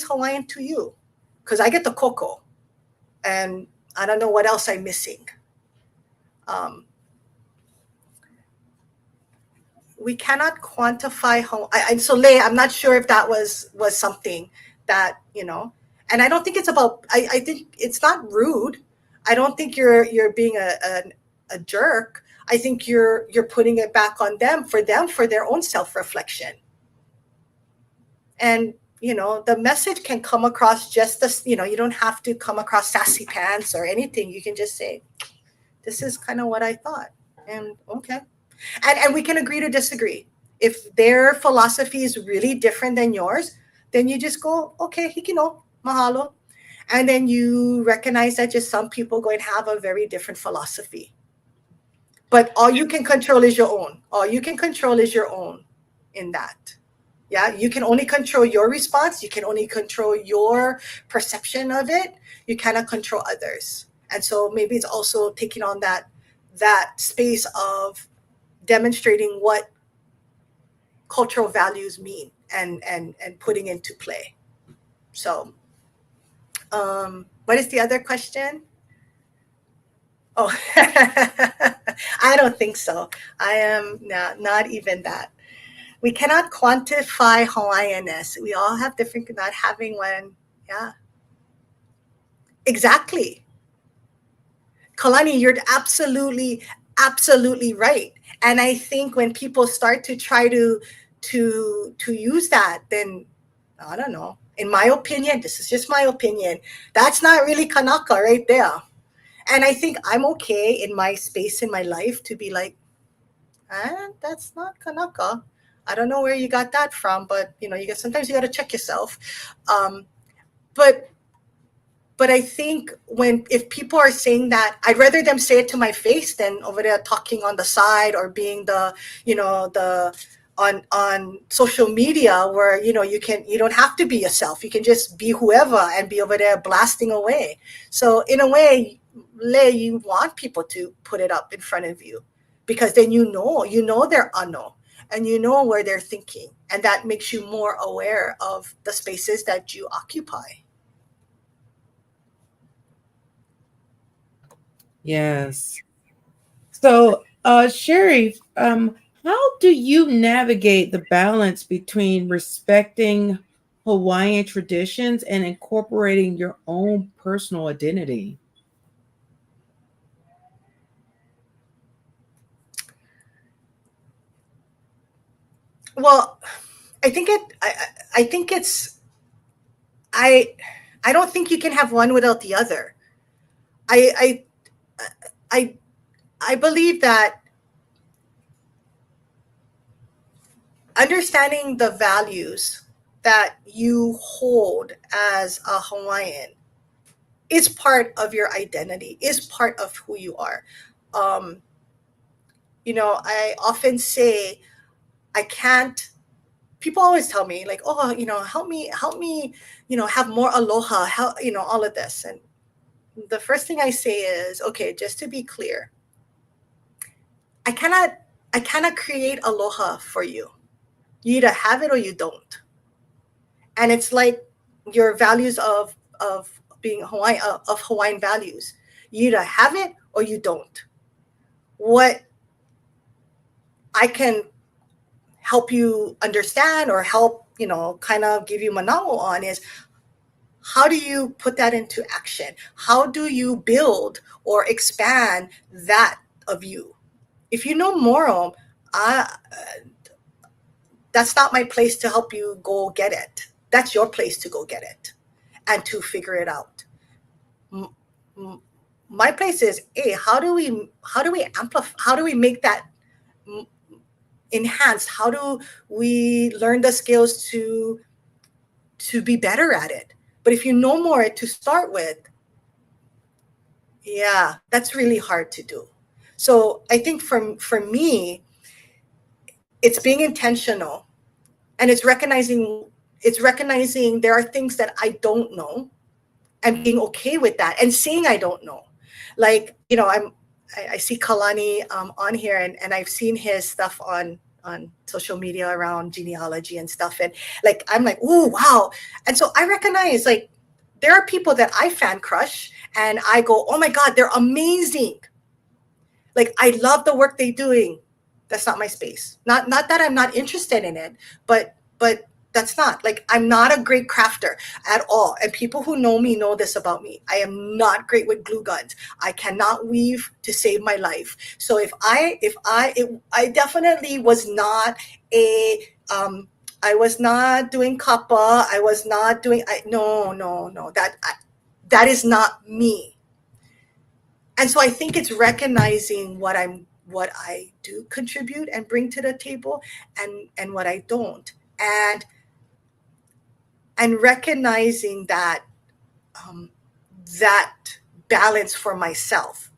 Hawaiian to you? Because I get the koko, and I don't know what else I'm missing. We cannot quantify so Leigh, I'm not sure if that was something that, you know, and I don't think it's about, I think it's not rude. I don't think you're being a jerk. I think you're putting it back on them for their own self-reflection. And, you know, the message can come across just as, you know, you don't have to come across sassy pants or anything. You can just say, this is kind of what I thought. And okay. And we can agree to disagree. If their philosophy is really different than yours, then you just go, okay, hikino, mahalo. And then you recognize that just some people going to have a very different philosophy. But all you can control is your own. All you can control is your own in that. Yeah, you can only control your response. You can only control your perception of it. You cannot control others. And so maybe it's also taking on that space of demonstrating what cultural values mean and putting into play. So, what is the other question? Oh, I don't think so. I am not even that. We cannot quantify Hawaiianness. We all have different, not having one. Yeah, exactly. Kalani, you're absolutely right. And I think when people start to try to use that, then I don't know. In my opinion, this is just my opinion, that's not really Kanaka right there. And I think I'm okay in my space in my life to be like, that's not Kanaka. I don't know where you got that from, but you know, sometimes you got to check yourself. But I think if people are saying that, I'd rather them say it to my face than over there talking on the side or being on social media where, you know, you don't have to be yourself. You can just be whoever and be over there blasting away. So in a way, Leigh, you want people to put it up in front of you, because then you know their ano and you know where they're thinking, and that makes you more aware of the spaces that you occupy. Yes. So, Sheri, how do you navigate the balance between respecting Hawaiian traditions and incorporating your own personal identity? Well, I think I don't think you can have one without the other. I believe that understanding the values that you hold as a Hawaiian is part of your identity, is part of who you are. You know, I often say, people always tell me like, oh, you know, help me, you know, have more aloha, you know, all of this. And the first thing I say is, okay, just to be clear, I cannot create aloha for you. You either have it or you don't. And it's like your values of being Hawaiian, of Hawaiian values. You either have it or you don't. What I can help you understand or help, kind of give you manao on is, how do you put that into action? How do you build or expand that of you? If you know moral, that's not my place to help you go get it. That's your place to go get it and to figure it out. My place is, hey, how do we amplify? How do we make that enhanced? How do we learn the skills to be better at it? But if you know more to start with, yeah, that's really hard to do. So I think for me, it's being intentional, and it's recognizing there are things that I don't know, and being okay with that, and saying I don't know. Like, I see Kalani on here, and I've seen his stuff on social media around genealogy and stuff, and like I'm like, oh wow. And so I recognize, like, there are people that I fan crush and I go, oh my God, they're amazing. Like, I love the work they're doing. That's not my space. Not that I'm not interested in it, but that's not, like, I'm not a great crafter at all. And people who know me know this about me. I am not great with glue guns. I cannot weave to save my life. So I definitely was not I was not doing kappa. I was not doing, no. That is not me. And so I think it's recognizing what I do contribute and bring to the table, and what I don't. And recognizing that that balance for myself,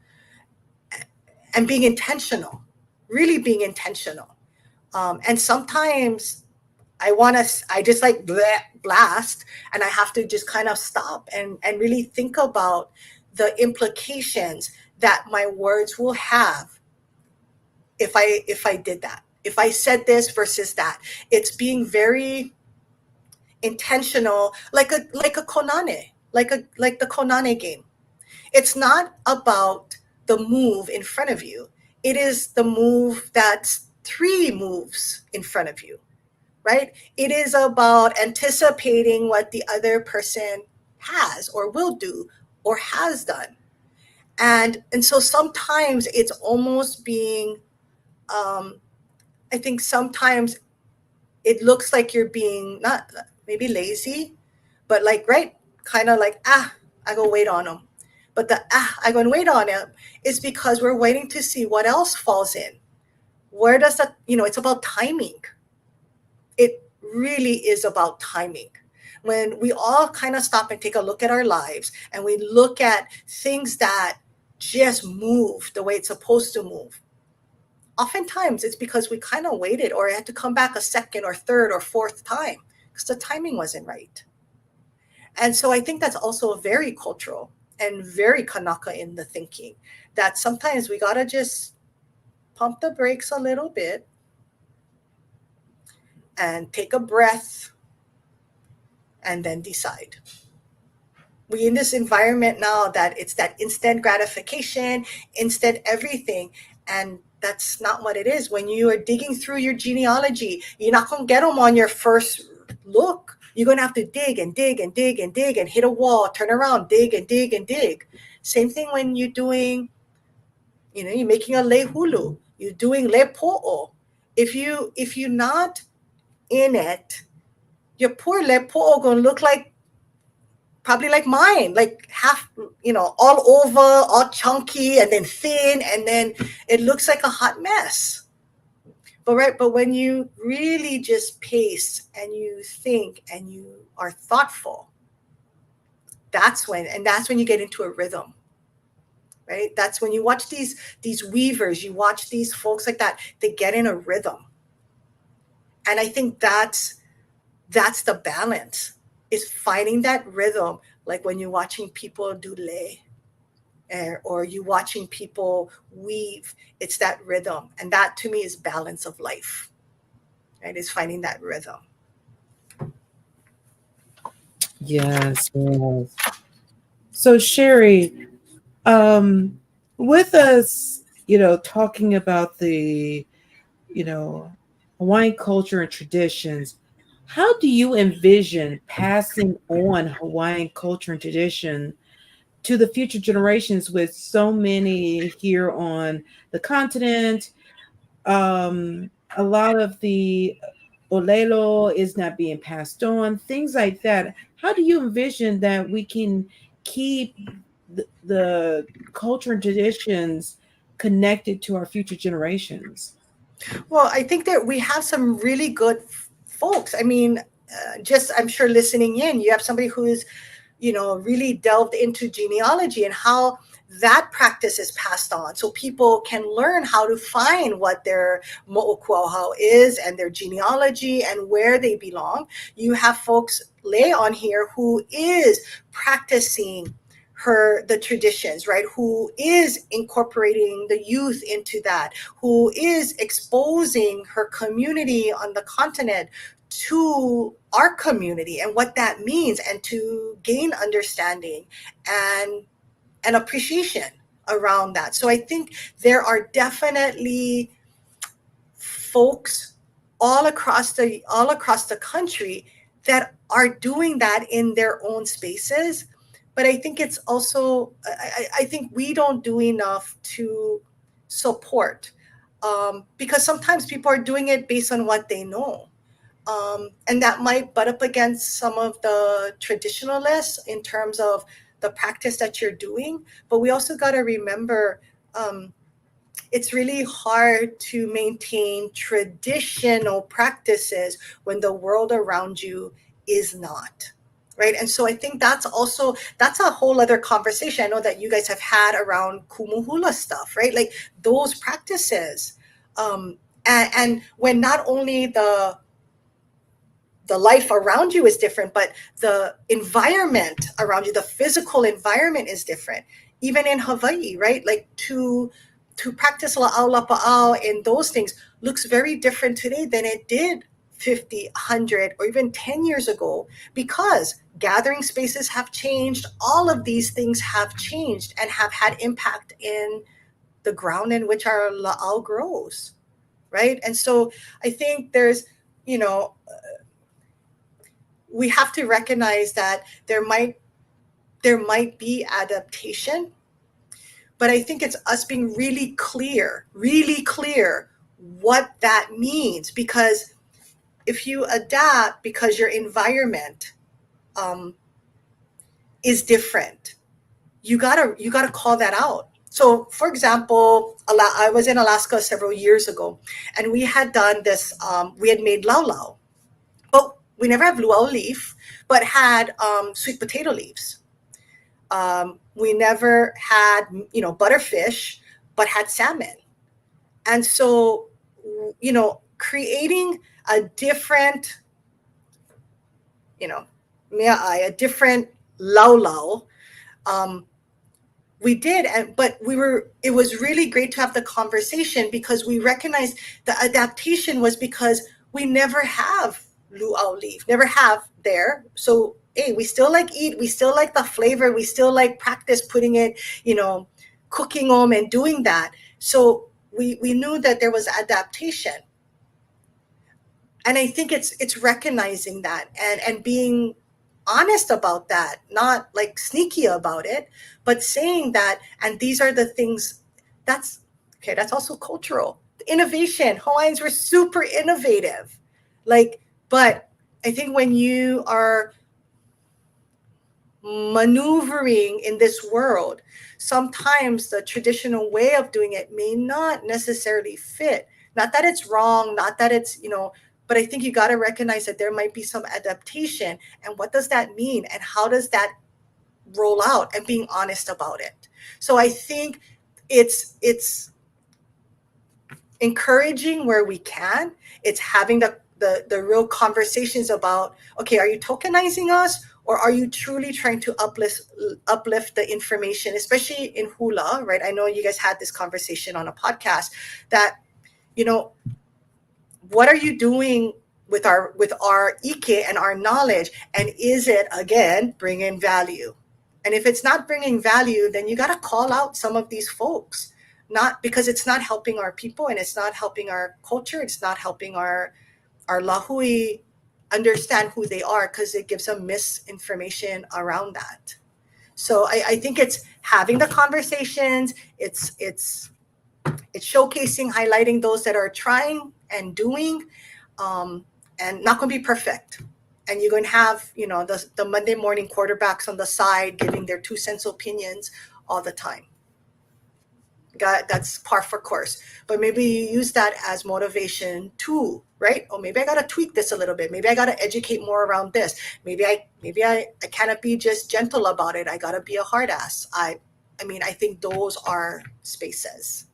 and being intentional, really being intentional. And sometimes I just like blast, and I have to just kind of stop and really think about the implications that my words will have if I did that, if I said this versus that. It's being very intentional, like a konane, like the konane game. It's not about the move in front of you. It is the move that's 3 moves in front of you, right? It is about anticipating what the other person has or will do or has done. And so sometimes it's almost being, I think sometimes it looks like you're being not maybe lazy, but like, right, kind of like, I go wait on them. But the I go and wait on him is because we're waiting to see what else falls in. Where does that, it's about timing. It really is about timing. When we all kind of stop and take a look at our lives, and we look at things that just move the way it's supposed to move, oftentimes it's because we kind of waited, or it had to come back a second or third or fourth time because the timing wasn't right. And so I think that's also very cultural and very Kanaka in the thinking, that sometimes we got to just pump the brakes a little bit and take a breath and then decide. We in this environment now that it's that instant gratification, instant everything, and that's not what it is. When you are digging through your genealogy, you're not going to get them on your first look. You're going to have to dig and dig and dig and dig and hit a wall, turn around, dig and dig and dig. Same thing when you're doing, you're making a lehulu, you're doing lepo'o. If you're not in it, your poor lepo'o going to look like, probably like mine, like half, all over, all chunky, and then thin, and then it looks like a hot mess. But when you really just pace and you think and you are thoughtful, that's when you get into a rhythm, right? That's when you watch these weavers, you watch these folks like that, they get in a rhythm. And I think that's the balance, is finding that rhythm, like when you're watching people do lei, or you watching people weave. It's that rhythm. And that to me is balance of life, right? Is finding that rhythm. Yes, yes. So Sheri, with us, talking about the, Hawaiian culture and traditions, how do you envision passing on Hawaiian culture and tradition to the future generations with so many here on the continent? A lot of the Olelo is not being passed on, things like that. How do you envision that we can keep the culture and traditions connected to our future generations? Well, I think that we have some really good folks. I mean, just I'm sure listening in, you have somebody who is, really delved into genealogy and how that practice is passed on, so people can learn how to find what their mo'okuauhau is and their genealogy and where they belong. You have folks lay on here who is practicing the traditions, right? Who is incorporating the youth into that, who is exposing her community on the continent to our community and what that means, and to gain understanding and appreciation around that. So I think there are definitely folks all across the country that are doing that in their own spaces. But I think it's also, I think we don't do enough to support, because sometimes people are doing it based on what they know. And that might butt up against some of the traditionalists in terms of the practice that you're doing. But we also got to remember, it's really hard to maintain traditional practices when the world around you is not. Right. And so I think that's a whole other conversation I know that you guys have had around kumuhula stuff, right? Like those practices. And when not only the life around you is different, but the environment around you, the physical environment is different. Even in Hawaii, right? Like to practice la'au lapa'au and those things looks very different today than it did 50, 100, or even 10 years ago, because gathering spaces have changed. All of these things have changed and have had impact in the ground in which our la'au grows, right? And so I think there's, we have to recognize that there might be adaptation, but I think it's us being really clear what that means. Because if you adapt because your environment is different, you gotta call that out. So, for example, I was in Alaska several years ago, and we had done this. We had made laulau, but we never have luau leaf, but had sweet potato leaves. We never had, butterfish, but had salmon. And so, creating a different, a different laulau, we did, but it was really great to have the conversation, because we recognized the adaptation was because we never have luau leaf, never have there. So, hey, we still eat, we still like the flavor, we still practice putting it, cooking them and doing that. So we knew that there was adaptation. And I think it's recognizing that and being honest about that, not sneaky about it, but saying that, and these are the things that's also cultural. Innovation. Hawaiians were super innovative. But I think when you are maneuvering in this world, sometimes the traditional way of doing it may not necessarily fit. Not that it's wrong, not that it's, but I think you got to recognize that there might be some adaptation. And what does that mean? And how does that roll out? And being honest about it. So I think it's encouraging where we can. It's having the real conversations about, okay, are you tokenizing us, or are you truly trying to uplift the information, especially in hula, right? I know you guys had this conversation on a podcast that, you know, what are you doing with our ike and our knowledge, and is it, again, bringing value? And if it's not bringing value, then you got to call out some of these folks, not because it's not helping our people and it's not helping our culture, it's not helping our lahui understand who they are, because it gives them misinformation around that. So I think it's having the conversations, it's showcasing, highlighting those that are trying and doing, and not going to be perfect. And you're going to have, you know, the Monday morning quarterbacks on the side giving their 2 cents opinions all the time. That's par for course. But maybe you use that as motivation too, right? Or maybe I got to tweak this a little bit. Maybe I got to educate more around this. Maybe I cannot be just gentle about it. I got to be a hard ass. I mean, I think those are spaces.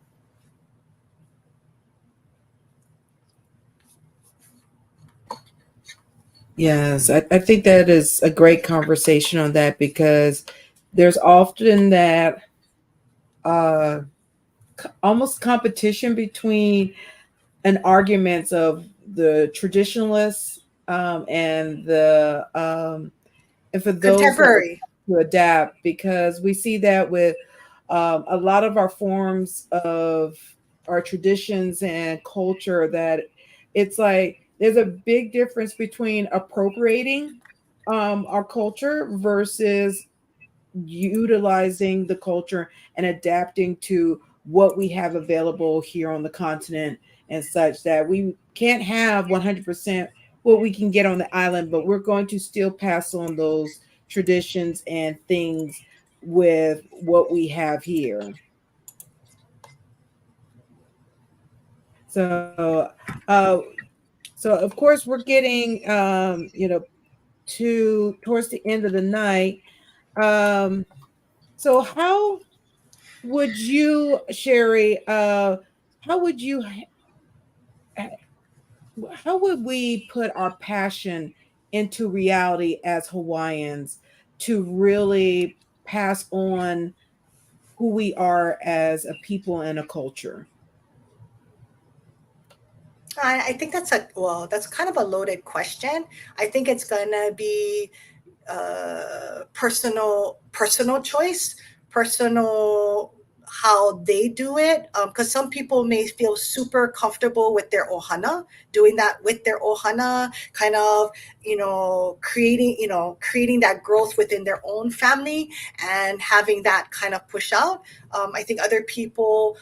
Yes, I think that is a great conversation on that, because there's often that almost competition between an arguments of the traditionalists and the and for those Contemporary. to adapt, because we see that with a lot of our forms of our traditions and culture, that it's like there's a big difference between appropriating our culture versus utilizing the culture and adapting to what we have available here on the continent, and such that we can't have 100% what we can get on the island, but we're going to still pass on those traditions and things with what we have here. So so of course we're getting towards the end of the night. So how would you, Sheri, how would we put our passion into reality as Hawaiians to really pass on who we are as a people and a culture? I think that's kind of a loaded question. I think it's gonna be personal choice, personal how they do it, because some people may feel super comfortable with their ohana, doing that with their ohana, kind of, creating that growth within their own family and having that kind of push out. I think other people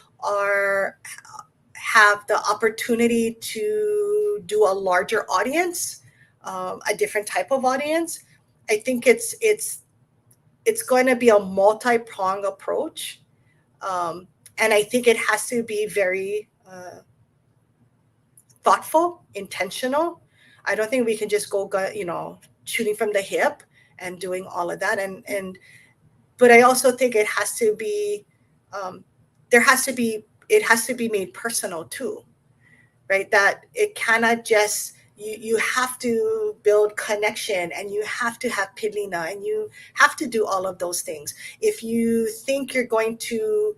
have the opportunity to do a larger audience, a different type of audience. I think it's going to be a multi-pronged approach, and I think it has to be very thoughtful, intentional. I don't think we can just go, shooting from the hip and doing all of that. But I also think it has to be, it has to be made personal too, right? That it cannot just, you have to build connection, and you have to have pilina, and you have to do all of those things. If you think you're going to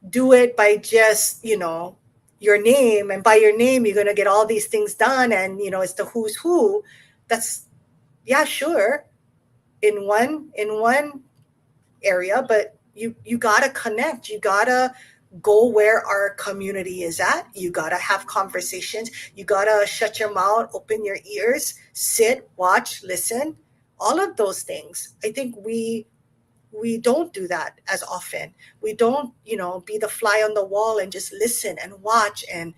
do it by just, your name, and by your name, you're going to get all these things done, and, it's the who's who, that's, yeah, sure, in one area, but you got to connect. You got to go where our community is at. You got to have conversations. You got to shut your mouth, open your ears, sit, watch, listen, all of those things. I think we don't do that as often. We don't, be the fly on the wall and just listen and watch and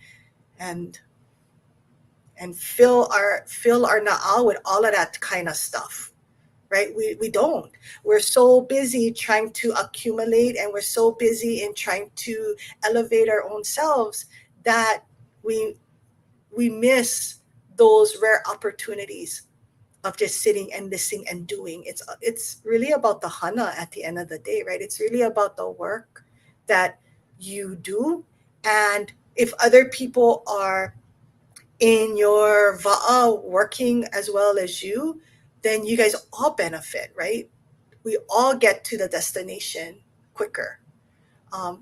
fill our na'au with all of that kind of stuff. Right? We don't. We're so busy trying to accumulate, and we're so busy in trying to elevate our own selves that we miss those rare opportunities of just sitting and listening and doing. It's really about the hana at the end of the day, right? It's really about the work that you do. And if other people are in your va'a working as well as you, then you guys all benefit, right? We all get to the destination quicker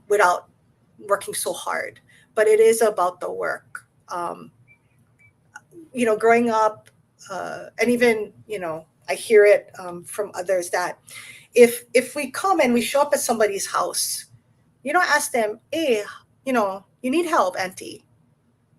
without working so hard. But it is about the work. Growing up, and even, I hear it from others that if we come and we show up at somebody's house, you don't ask them, hey, you need help, auntie.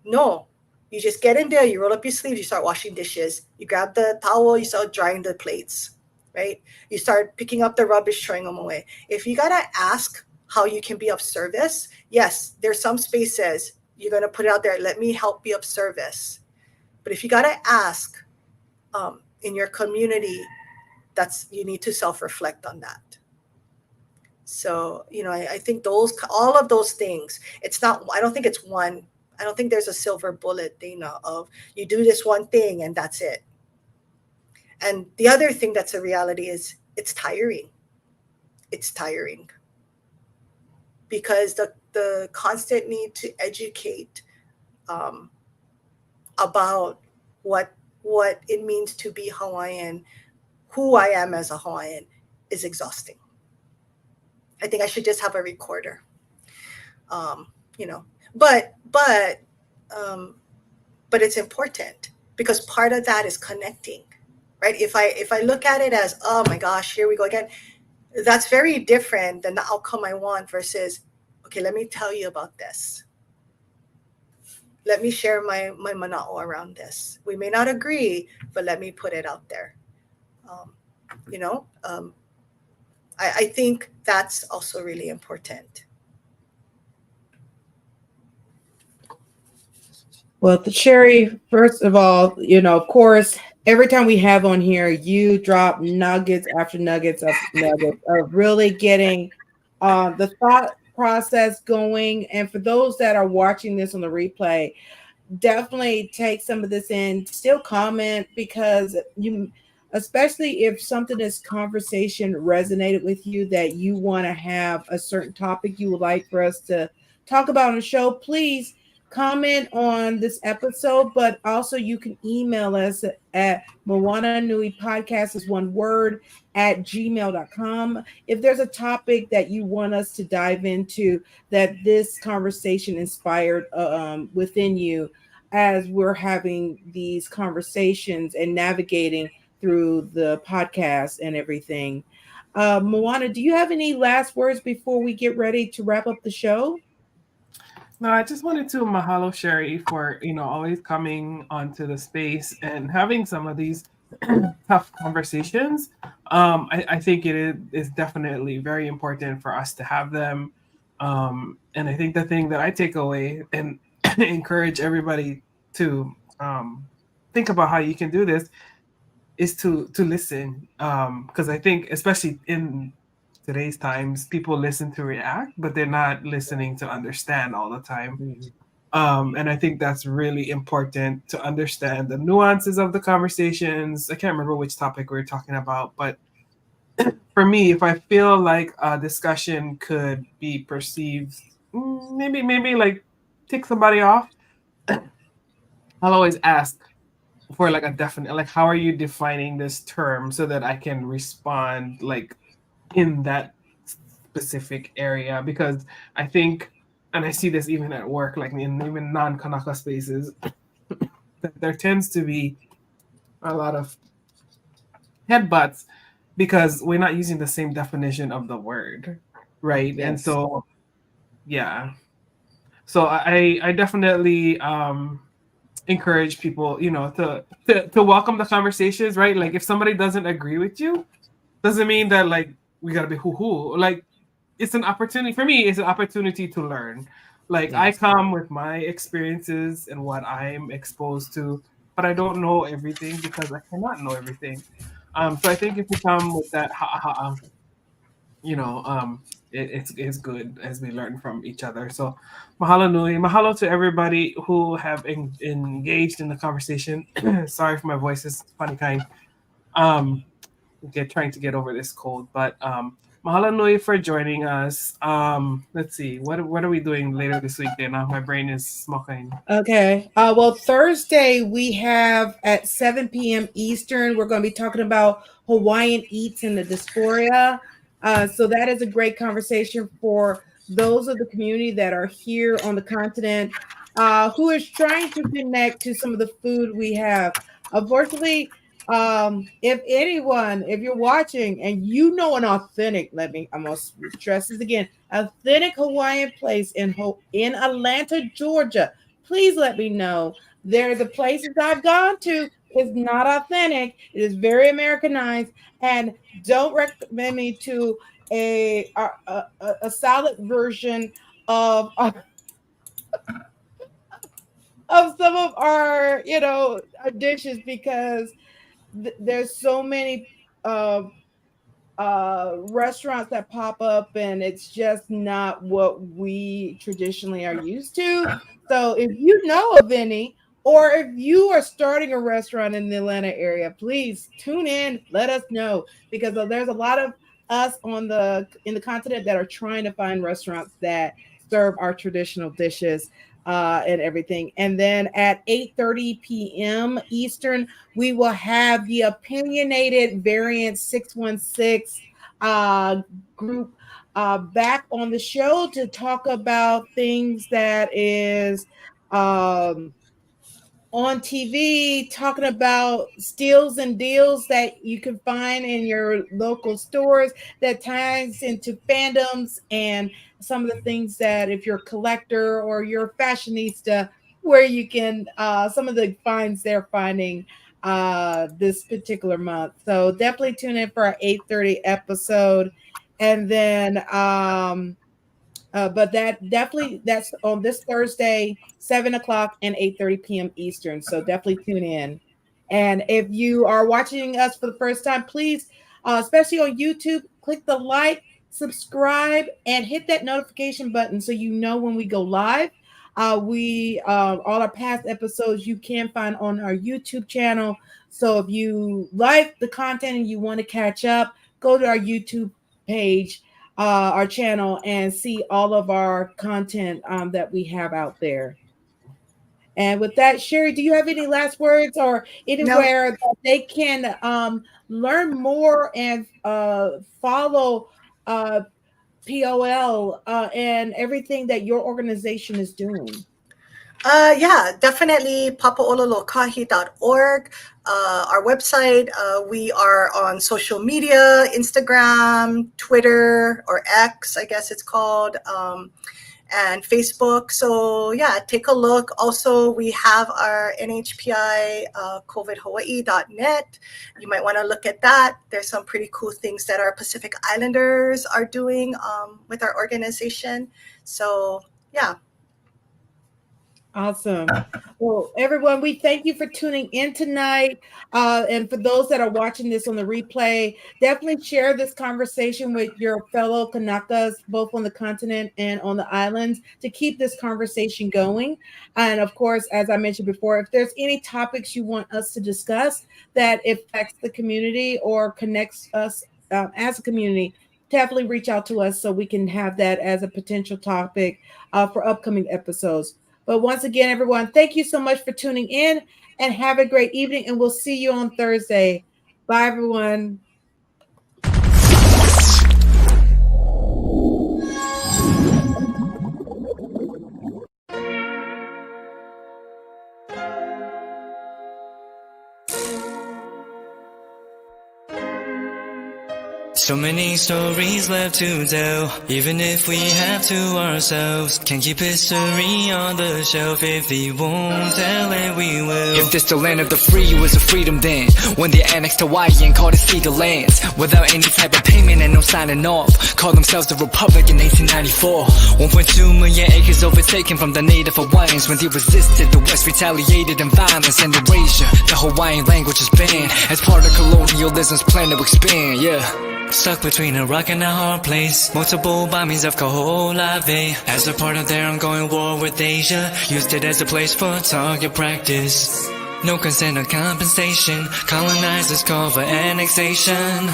No, you just get in there, you roll up your sleeves, you start washing dishes, you grab the towel, you start drying the plates, right? You start picking up the rubbish, throwing them away. If you gotta ask how you can be of service, yes, there's some spaces you're gonna put it out there, let me help be of service. But if you gotta ask in your community, you need to self-reflect on that. So, I think all of those things, I don't think it's one. I don't think there's a silver bullet, Dana, of you do this one thing and that's it. And the other thing that's a reality is it's tiring. It's tiring. Because the constant need to educate about what it means to be Hawaiian, who I am as a Hawaiian, is exhausting. I think I should just have a recorder. But it's important because part of that is connecting, right? If I look at it as, oh my gosh, here we go again, that's very different than the outcome I want versus, okay, let me tell you about this. Let me share my mana'o around this. We may not agree, but let me put it out there. I think that's also really important. Well, Sheri, first of all, of course, every time we have on here, you drop nuggets after nuggets of really getting the thought process going. And for those that are watching this on the replay, definitely take some of this in, still comment, because especially if something is conversation resonated with you, that you want to have a certain topic you would like for us to talk about on the show, please comment on this episode, but also you can email us at moananuipodcast is one word at gmail.com. If there's a topic that you want us to dive into that this conversation inspired within you as we're having these conversations and navigating through the podcast and everything. Moana, do you have any last words before we get ready to wrap up the show? No, I just wanted to mahalo Sheri for, always coming onto the space and having some of these tough conversations. I think it is definitely very important for us to have them. And I think the thing that I take away and encourage everybody to think about how you can do this is to listen. Because I think, especially in today's times, people listen to react, but they're not listening to understand all the time. And I think that's really important to understand the nuances of the conversations. I can't remember which topic we were talking about, but for me, if I feel like a discussion could be perceived, maybe like tick somebody off, I'll always ask for like a definite, like, how are you defining this term so that I can respond like in that specific area? Because I think, and I see this even at work, like in even non-Kanaka spaces, that there tends to be a lot of headbutts because we're not using the same definition of the word, right? Yes. And so, yeah. So I definitely encourage people, to welcome the conversations, right? Like if somebody doesn't agree with you, doesn't mean that like we gotta be hoo-hoo. Like it's an opportunity for me. It's an opportunity to learn. Like yes. I come with my experiences and what I'm exposed to, but I don't know everything because I cannot know everything. So I think if you come with that, it's good as we learn from each other. So mahalo nui, mahalo to everybody who have engaged in the conversation. Sorry for my voice, it's funny kind. Trying to get over this cold, but Mahalo nui for joining us. Let's see, what are we doing later this week then? My brain is smoking. Okay. Well, Thursday we have at 7 p.m. Eastern, we're going to be talking about Hawaiian eats in the diaspora. So that is a great conversation for those of the community that are here on the continent who is trying to connect to some of the food we have. Unfortunately, if you're watching and you know an authentic, I'm going to stress this again, authentic Hawaiian place in Atlanta, Georgia, please let me know. The places I've gone to is not authentic. It is very Americanized, and don't recommend me to a salad version of some of our dishes, because there's so many restaurants that pop up, and it's just not what we traditionally are used to. So if you know of any, or if you are starting a restaurant in the Atlanta area, please tune in, let us know, because there's a lot of us in the continent that are trying to find restaurants that serve our traditional dishes and everything. And then at 8:30 p.m. Eastern, we will have the Opinionated Variant 616 group back on the show to talk about things that is on TV, talking about steals and deals that you can find in your local stores that ties into fandoms and some of the things that, if you're a collector or you're a fashionista, where you can some of the finds they're finding this particular month. So definitely tune in for our 8:30 episode. And then but that's on this Thursday, 7 o'clock and 8:30 p.m. Eastern. So definitely tune in. And if you are watching us for the first time, please, especially on YouTube, click the like, subscribe, and hit that notification button so you know when we go live. All our past episodes you can find on our YouTube channel. So if you like the content and you want to catch up, go to our YouTube page, our channel, and see all of our content that we have out there. And with that, Sheri, do you have any last words or anywhere that they can learn more and follow POL and everything that your organization is doing? Yeah, definitely papaolalōkahi.org. Our website, we are on social media, Instagram, Twitter, or X, I guess it's called, and Facebook. So yeah, take a look. Also, we have our NHPI covidhawaii.net. You might want to look at that. There's some pretty cool things that our Pacific Islanders are doing with our organization. So yeah. Awesome. Well, everyone, we thank you for tuning in tonight. And for those that are watching this on the replay, definitely share this conversation with your fellow Kanakas, both on the continent and on the islands, to keep this conversation going. And of course, as I mentioned before, if there's any topics you want us to discuss that affects the community or connects us as a community, definitely reach out to us so we can have that as a potential topic for upcoming episodes. But once again, everyone, thank you so much for tuning in, and have a great evening. And we'll see you on Thursday. Bye, everyone. So many stories left to tell, even if we have to ourselves. Can't keep history on the shelf. If we won't tell it, we will. If this the land of the free, it was a freedom then, when they annexed Hawaii and called it Cedar Lands, without any type of payment and no signing off. Called themselves the Republic in 1894. 1.2 million acres overtaken from the Native Hawaiians. When they resisted, the West retaliated in violence and erasure. The Hawaiian language is banned as part of colonialism's plan to expand. Yeah. Stuck between a rock and a hard place. Multiple bombings of Koula as a part of their ongoing war with Asia. Used it as a place for target practice. No consent or compensation. Colonizers call for annexation.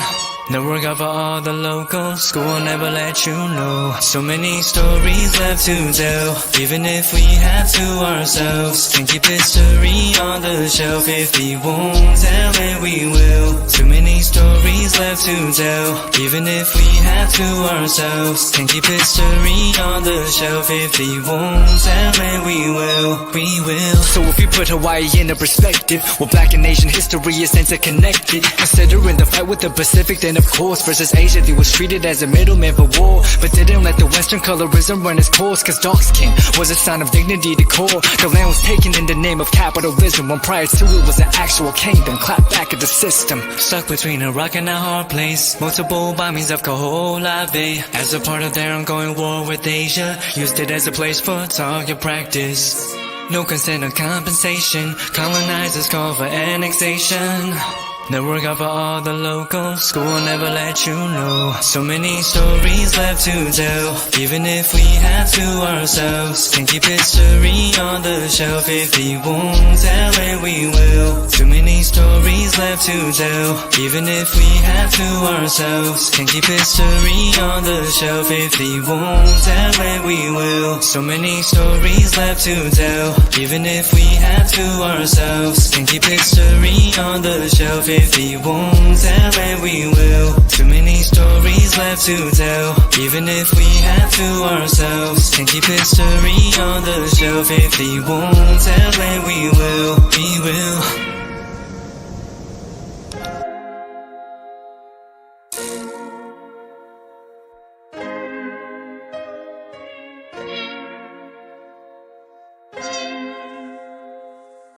Network of all the locals, school will never let you know. So many stories left to tell, even if we have to ourselves. Can keep history on the shelf. If we won't tell it, we will. Too many stories left to tell, even if we have to ourselves. Can keep history on the shelf. If we won't tell it, we will. We will. So if you put Hawaii in a perspective, well, Black and Asian history is interconnected. Considering the fight with the Pacific, then of course versus Asia, they was treated as a middleman for war, but didn't let the Western colorism run its course. Cause dark skin was a sign of dignity to core. The land was taken in the name of capitalism, when prior to it was an actual kingdom. Clap back at the system. Stuck between a rock and a hard place. Multiple bombings of koua as a part of their ongoing war with Asia. Used it as a place for target practice. No consent or compensation. Colonizers call for annexation. Network of all the locals, school will never let you know. So many stories left to tell, even if we have to ourselves. Can keep history on the shelf. If we won't tell it, we will. Too many stories left to tell, even if we have to ourselves. Can keep history on the shelf. If we won't tell it, we will. So many stories left to tell, even if we have to ourselves. Can keep history on the shelf. If we won't tell it, we will. Too many stories left to tell, even if we have to ourselves. Can keep history on the shelf. If we won't tell it, we will. We will.